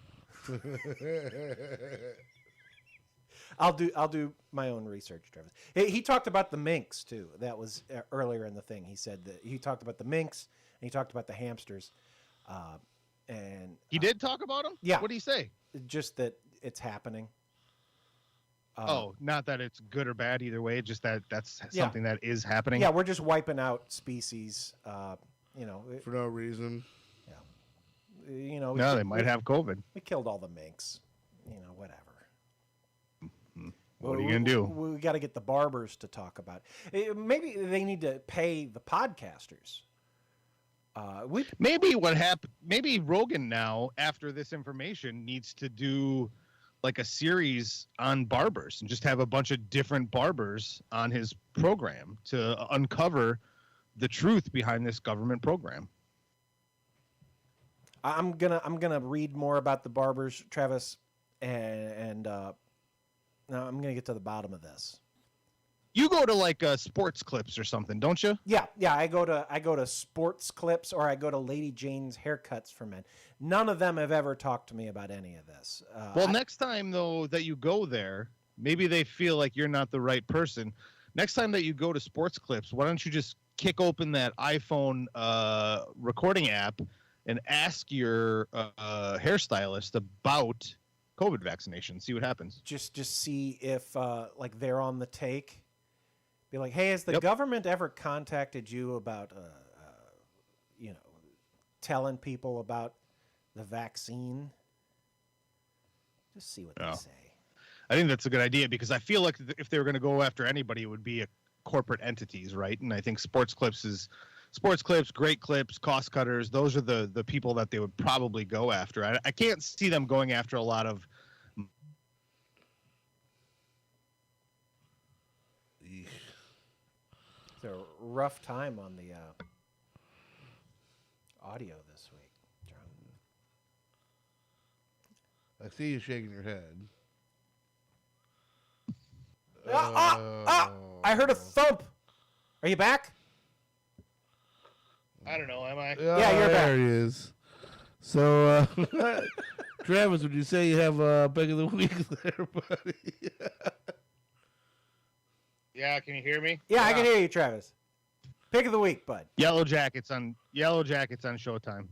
I'll do my own research, Travis. He talked about the minks too. That was earlier in the thing. He said that he talked about the minks and he talked about the hamsters. And
he did talk about them?
Yeah.
What did he say?
Just that it's happening.
Not that it's good or bad either way. Just that that's something that is happening.
Yeah, we're just wiping out species.
For no reason.
Yeah.
They might have COVID.
We killed all the minks. Whatever.
What are you going to do?
We got to get the barbers to talk about it. Maybe they need to pay the podcasters.
Maybe Rogan now, after this information, needs to do like a series on barbers and just have a bunch of different barbers on his program to uncover the truth behind this government program.
I'm gonna read more about the barbers, Travis, and now I'm gonna get to the bottom of this.
You go to like sports clips or something, don't you?
Yeah. I go to sports clips, or I go to Lady Jane's Haircuts for Men. None of them have ever talked to me about any of this.
Next time though that you go there, maybe they feel like you're not the right person. Next time that you go to sports clips, why don't you just kick open that iPhone recording app and ask your hairstylist about COVID vaccination? See what happens.
Just see if like they're on the take. Be like, hey, has the government ever contacted you about, telling people about the vaccine? Just see what they say.
I think that's a good idea because I feel like if they were going to go after anybody, it would be corporate entities, right? And I think sports clips, great clips, cost cutters. Those are the people that they would probably go after. I can't see them going after a lot of.
It's a rough time on the audio this week, John.
I see you shaking your head.
I heard a thump. Are you back?
I don't know. Am I?
Yeah, you're back.
There he is. So, Travis, would you say you have a pick of the week there, buddy?
Yeah, can you hear me?
Yeah, I can hear you, Travis. Pick of the week, bud.
Yellow Jackets on Showtime.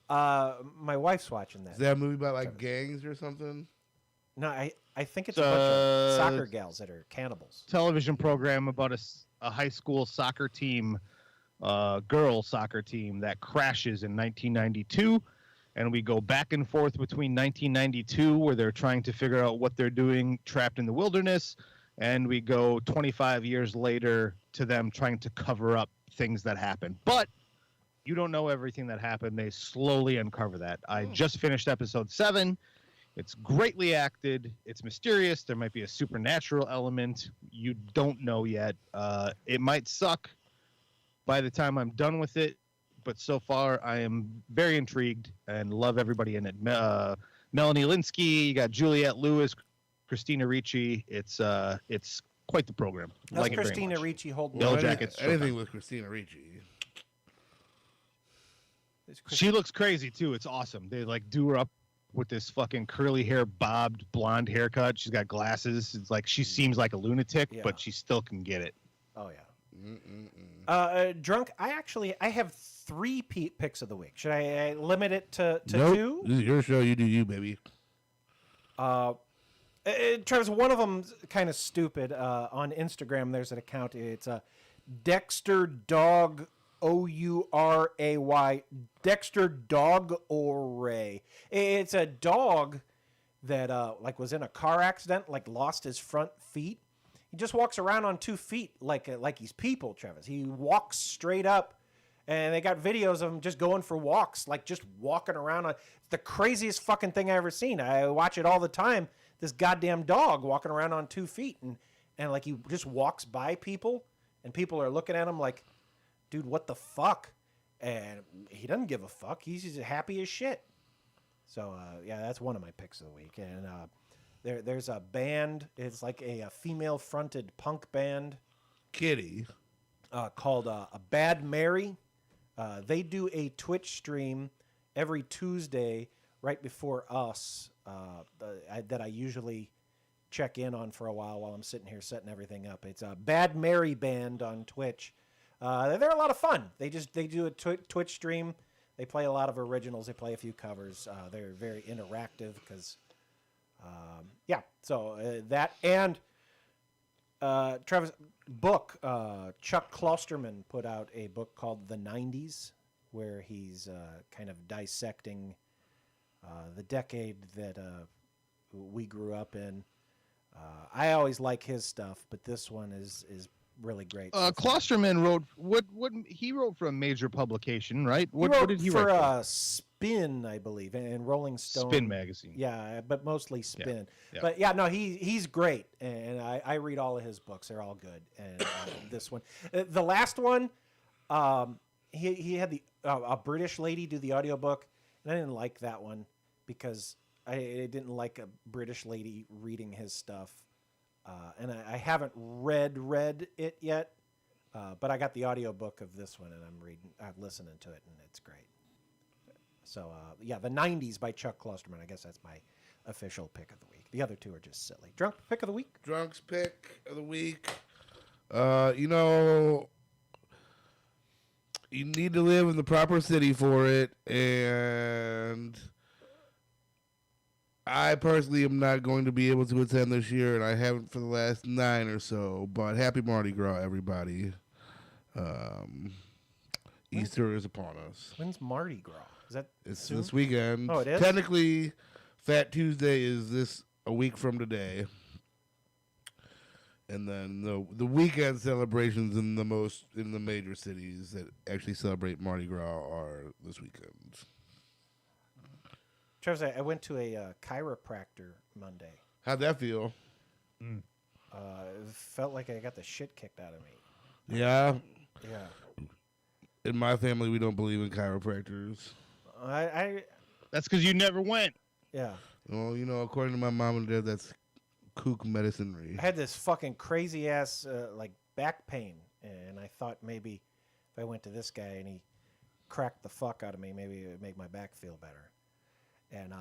My wife's watching that.
Is that a movie about like gangs or something?
No, I think it's a bunch of soccer gals that are cannibals.
Television program about a high school soccer team, girl soccer team that crashes in 1992. And we go back and forth between 1992, where they're trying to figure out what they're doing trapped in the wilderness, and we go 25 years later to them trying to cover up things that happened. But you don't know everything that happened. They slowly uncover that. I just finished episode 7. It's greatly acted. It's mysterious. There might be a supernatural element. You don't know yet. It might suck by the time I'm done with it, but so far I am very intrigued and love everybody in it. Melanie Linsky, you got Juliette Lewis, Christina Ricci. It's quite the program.
How's
Like
Christina Ricci holding
Yellow
up?
Jackets.
Anything with Christina Ricci.
She looks crazy too. It's awesome. They like do her up with this fucking curly hair, bobbed blonde haircut. She's got glasses. It's like she seems like a lunatic, but she still can get it.
Oh yeah. Drunk. I have 3 picks of the week. Should I limit it to
Nope.
2?
This is your show. You do you, baby.
Travis, one of them's kind of stupid. On Instagram, there's an account. It's dexterdogouray. dexterdogouray. It's a dog that like was in a car accident, like lost his front feet. He just walks around on 2 feet like he's people, Travis. He walks straight up, and they got videos of him just going for walks, like just walking around. It's the craziest fucking thing I ever seen. I watch it all the time. This goddamn dog walking around on 2 feet, and like he just walks by people, and people are looking at him like, dude, what the fuck? And he doesn't give a fuck. He's just happy as shit. So yeah, that's one of my picks of the week. And there's a band. It's like a female-fronted punk band.
Kitty.
Called a Bad Mary. They do a Twitch stream every Tuesday right before us that I usually check in on for a while I'm sitting here setting everything up. It's a Bad Mary band on Twitch. They're a lot of fun. They do a Twitch stream. They play a lot of originals. They play a few covers. They're very interactive because, yeah. So that and Travis book. Chuck Klosterman put out a book called The 90s, where he's kind of dissecting the decade that we grew up in. I always like his stuff, but this one is really great.
Klosterman wrote what he wrote for a major publication, right? What did he
write
for?
Spin, I believe, and Rolling Stone.
Spin magazine.
Yeah, but mostly Spin.
Yeah.
But yeah, no, he's great, and I read all of his books. They're all good. And this one, the last one, he had a British lady do the audiobook, and I didn't like that one because I didn't like a British lady reading his stuff. And I haven't read it yet, but I got the audiobook of this one, and I'm listening to it, and it's great. So, yeah, The 90s by Chuck Klosterman. I guess that's my official pick of the week. The other two are just silly. Drunk pick of the week?
Drunk's pick of the week. You know, you need to live in the proper city for it, and I personally am not going to be able to attend this year, and I haven't for the last 9 or so. But happy Mardi Gras, everybody! Easter is upon us.
When's Mardi Gras? Is that
it's
soon?
this weekend?
Oh, it is.
Technically, Fat Tuesday is a week from today, and then the weekend celebrations in the major cities that actually celebrate Mardi Gras are this weekend.
Travis, I went to a chiropractor Monday.
How'd that feel?
It felt like I got the shit kicked out of me.
Yeah.
Yeah.
In my family, we don't believe in chiropractors.
That's because you never went.
Yeah.
Well, you know, according to my mom and dad, that's kook medicinary.
I had this fucking crazy ass like back pain, and I thought maybe if I went to this guy and he cracked the fuck out of me, maybe it would make my back feel better. And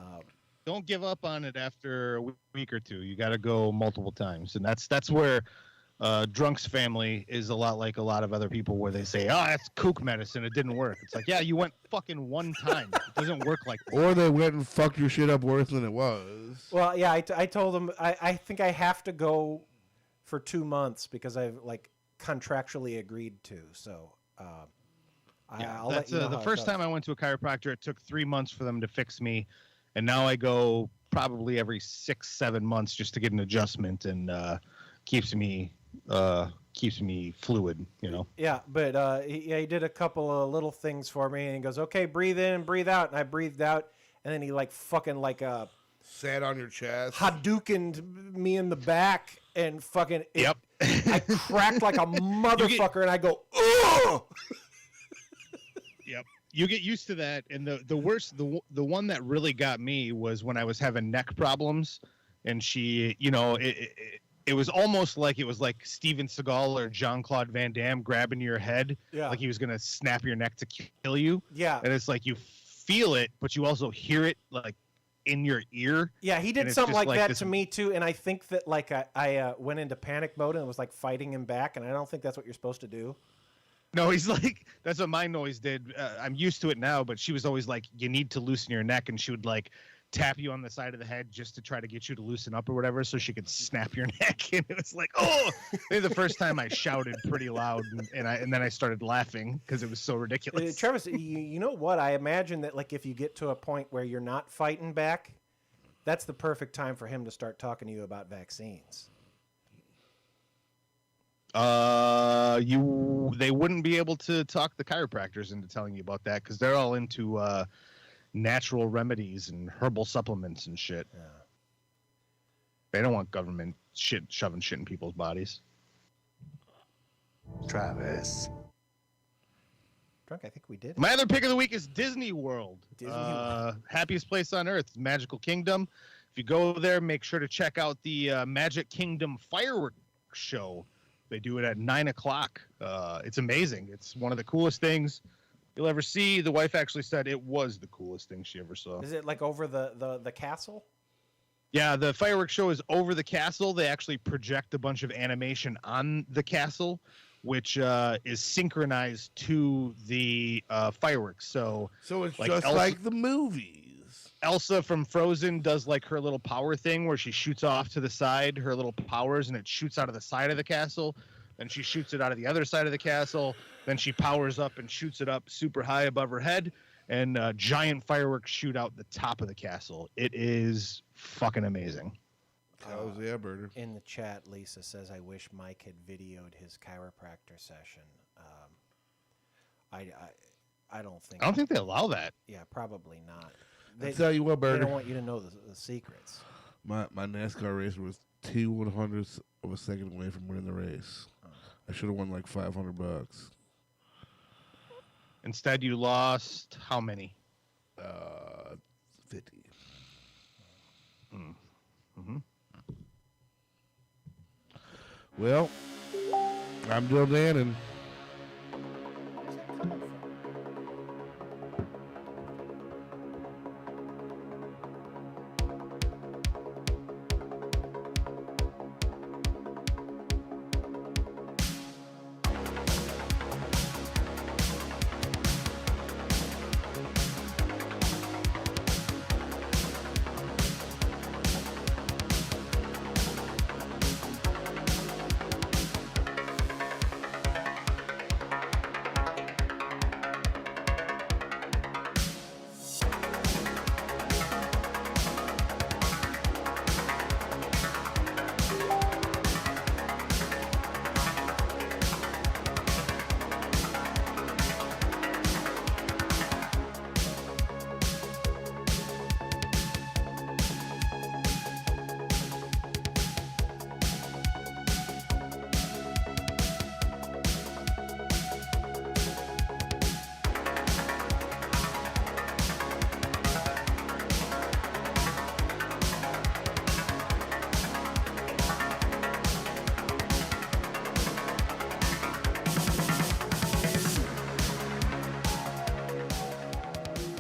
don't give up on it after a week or two. You got to go multiple times, and that's where Drunk's family is a lot like a lot of other people, where they say, "Oh, that's kook medicine. It didn't work." It's like, yeah, you went fucking one time. It doesn't work like that.
Or they went and fucked your shit up worse than it was.
Well, yeah, I told them I think I have to go for 2 months because I've like contractually agreed to. So I'll let you know
the
how it
first
goes.
time I went to a chiropractor, it took 3 months for them to fix me, and now I go probably every 6-7 months just to get an adjustment, and keeps me fluid, you know.
Yeah, but he did a couple of little things for me, and he goes, "Okay, breathe in, breathe out," and I breathed out, and then he like fucking like
sat on your chest,
Hadoukened me in the back, and fucking
yep.
I cracked like a motherfucker, and I go, "Ugh!"
Yep. You get used to that, and the worst, the one that really got me was when I was having neck problems, and she, you know, it was almost like it was like Steven Seagal or Jean-Claude Van Damme grabbing your head, like he was gonna snap your neck to kill you.
Yeah.
And it's like you feel it, but you also hear it like in your ear.
Yeah, he did something like that to me too, and I think that like I went into panic mode and it was like fighting him back, and I don't think that's what you're supposed to do.
No, he's like, that's what my noise did. I'm used to it now, but she was always like, you need to loosen your neck, and she would like tap you on the side of the head just to try to get you to loosen up or whatever, so she could snap your neck. And it was like, oh, maybe the first time I shouted pretty loud, and then I started laughing because it was so ridiculous.
Travis, you know what? I imagine that like if you get to a point where you're not fighting back, that's the perfect time for him to start talking to you about vaccines.
They wouldn't be able to talk the chiropractors into telling you about that because they're all into natural remedies and herbal supplements and shit.
Yeah.
They don't want government shit shoving shit in people's bodies.
Travis.
Drunk, I think we did.
My other pick of the week is Disney World.
Disney World.
Happiest place on earth, Magical Kingdom. If you go there, make sure to check out the Magic Kingdom fireworks show. They do it at 9 o'clock. It's amazing. It's one of the coolest things you'll ever see. The wife actually said it was the coolest thing she ever saw.
Is it like over the castle?
Yeah, the fireworks show is over the castle. They actually project a bunch of animation on the castle, which is synchronized to the fireworks. So
it's like just like the movies.
Elsa from Frozen does like her little power thing where she shoots off to the side, her little powers, and it shoots out of the side of the castle. Then she shoots it out of the other side of the castle. Then she powers up and shoots it up super high above her head. And giant fireworks shoot out the top of the castle. It is fucking amazing.
In the chat, Lisa says, I wish Mike had videoed his chiropractor session. I don't think.
I don't think they allow that.
Yeah, probably not.
I'll tell you what, Bird.
They don't want you to know the secrets.
My NASCAR racer was 2/100ths of a second away from winning the race. I should have won like $500.
Instead, you lost how many?
50.
Mm-hmm.
Well, I'm Bill Dannon.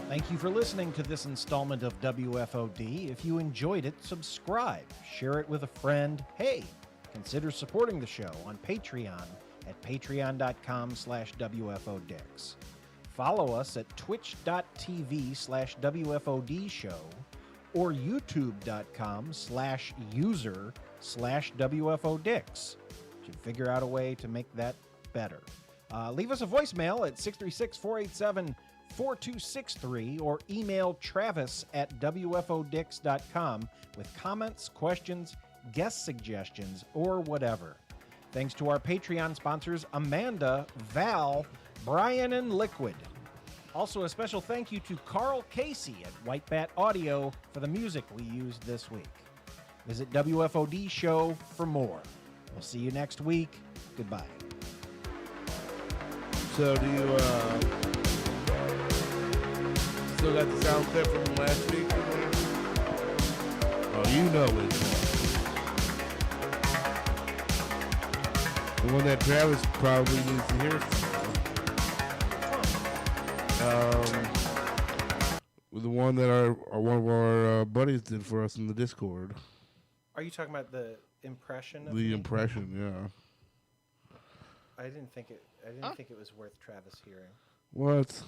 Thank you for listening to this installment of WFOD. If you enjoyed it, subscribe, share it with a friend. Hey, consider supporting the show on Patreon at patreon.com/WFODix. Follow us at twitch.tv/WFOD show or youtube.com/user/WFODix. Should figure out a way to make that better. Leave us a voicemail at 636-487-4263 or email travis@wfodix.com with comments, questions, guest suggestions, or whatever. Thanks to our Patreon sponsors, Amanda, Val, Brian, and Liquid. Also, a special thank you to Carl Casey at White Bat Audio for the music we used this week. Visit WFOD Show for more. We'll see you next week. Goodbye.
So do you still got the sound clip from last week? Oh, you know it. The one that Travis probably needs to hear. The one that one of our buddies did for us in the Discord.
Are you talking about the impression?
The impression, yeah.
I didn't think it was worth Travis hearing.
What?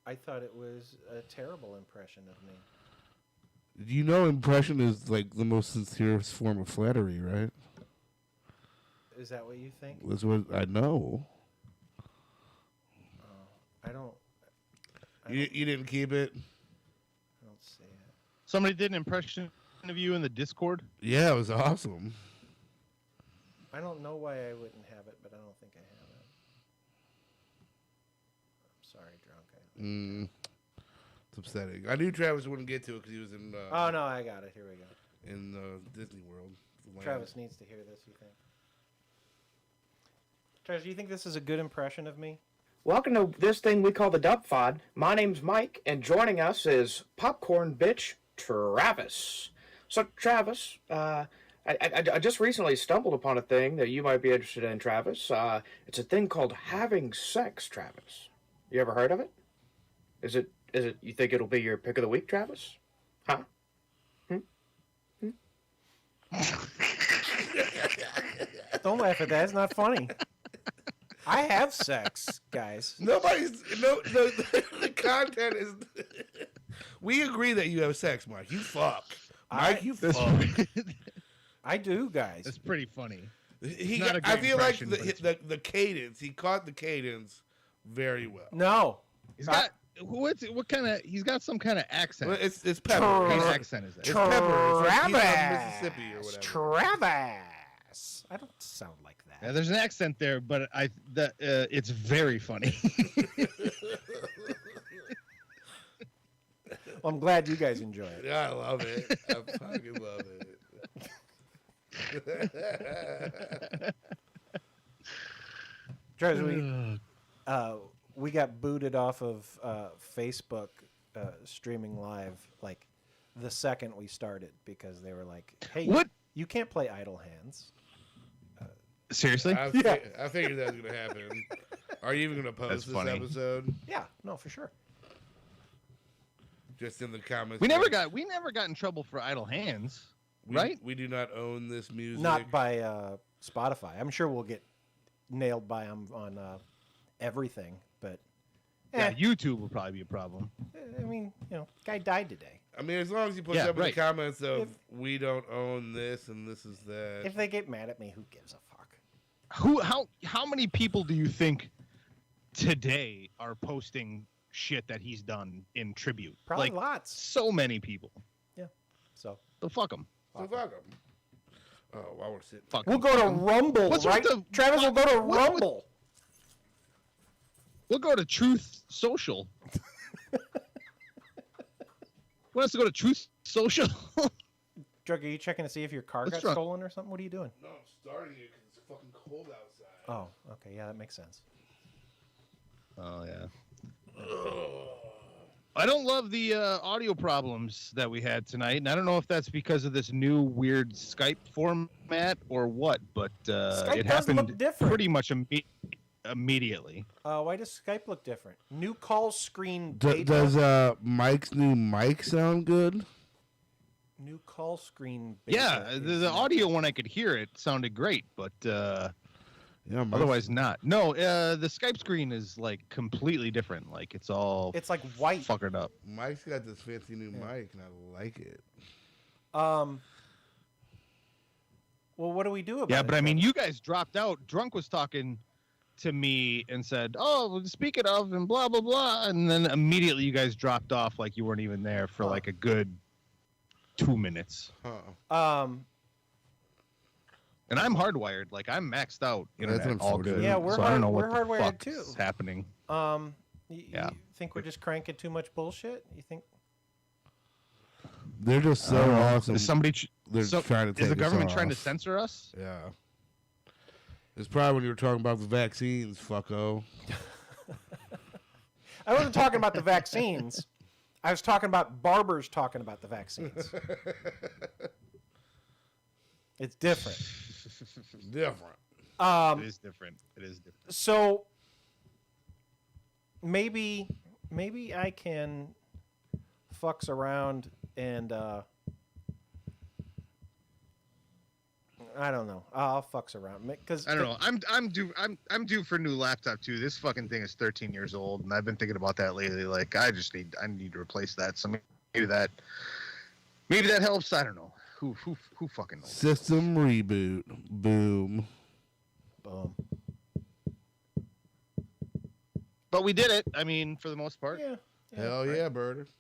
I thought it was a terrible impression of me.
You know, impression is like the most sincerest form of flattery, right?
Is that what you think?
That's what I know.
I don't.
You didn't keep it?
I don't see it.
Somebody did an impression of you in the Discord?
Yeah, it was awesome.
I don't know why I wouldn't have it, but I don't think I have it. I'm sorry, drunk.
It's upsetting. I knew Travis wouldn't get to it because he was in...
oh, no, I got it. Here we go.
In Disney World.
Travis needs to hear this, you think? Travis, do you think this is a good impression of me?
Welcome to this thing we call the Wfod. My name's Mike, and joining us is popcorn bitch Travis. So, Travis, I just recently stumbled upon a thing that you might be interested in, Travis. It's a thing called having sex, Travis. You ever heard of it? Is it? You think it'll be your pick of the week, Travis? Huh?
Don't laugh at that. It's not funny. I have sex, guys.
The content is... We agree that you have sex, Mike. You fuck. Mike, you fuck.
I do, guys.
It's pretty funny.
I feel like the cadence, he caught the cadence very well.
No.
He's got... What kind of... He's got some kind of accent.
Well, it's Pepper.
What kind of accent is that?
It's Pepper. It's like he's from Mississippi or whatever.
Travis. I don't sound like that.
Yeah, there's an accent there, but it's very funny.
Well, I'm glad you guys enjoy it.
Yeah, I love it. I fucking love it.
Travis, we got booted off of Facebook streaming live like the second we started because they were like, "Hey,
what?
You can't play Idle Hands."
Seriously?
I figured that was gonna happen. Are you even gonna post this episode?
Yeah, no, for sure.
Just in the comments.
We never got in trouble for Idle Hands, right?
We do not own this music.
Not by Spotify. I'm sure we'll get nailed by them on everything, but
yeah, YouTube will probably be a problem.
I mean, guy died today.
I mean, as long as you put up in the comments of we don't own this and this is that.
If they get mad at me, who gives a fuck?
How many people do you think today are posting shit that he's done in tribute?
Probably lots.
So many people.
Yeah. So
fuck him.
So fuck him. Oh, while we're sitting.
We'll go to Rumble, right? Travis will go to Rumble.
We'll go to Truth Social. Want us to go to Truth Social?
Drug, are you checking to see if your car got stolen or something? What are you doing?
No, I'm starting it because it's fucking cold outside.
Oh, okay. Yeah, that makes sense.
Oh, yeah. I don't love the audio problems that we had tonight, and I don't know if that's because of this new weird Skype format or what, but it happened pretty much immediately.
Why does Skype look different? New call screen
Does Mike's new mic sound good?
New call screen beta.
Yeah, the audio when I could hear it sounded great, but otherwise not. No, the Skype screen is like completely different. Like it's
like white.
Fuckered up.
Mike's got this fancy new mic, and I like it.
Well, what do we do about it?
Yeah, but I mean, you guys dropped out. Drunk was talking to me and said, "Oh, speaking of," and blah blah blah, and then immediately you guys dropped off like you weren't even there for like a good 2 minutes. And I'm hardwired, like I'm maxed out. Internet, all good.
Yeah, we're
so I don't know what the
hardwired
fuck
too.
is happening.
You think we're just cranking too much bullshit? You think?
They're just so awesome.
Is somebody
They're trying to take
is the government
us
trying to
off.
censor us?
Yeah. It's probably when you were talking about the vaccines, fucko.
I wasn't talking about the vaccines. I was talking about barbers talking about the vaccines. It's different.
Different.
It is different. It is different.
So maybe I can fucks around and I don't know. I'll fucks around because
I don't know. I'm due for a new laptop too. This fucking thing is 13 years old, and I've been thinking about that lately. Like I need to replace that. So maybe that helps. I don't know. Who fucking knows?
System reboot. Boom.
Boom.
But we did it. I mean, for the most part.
Yeah.
Hell yeah, Birder.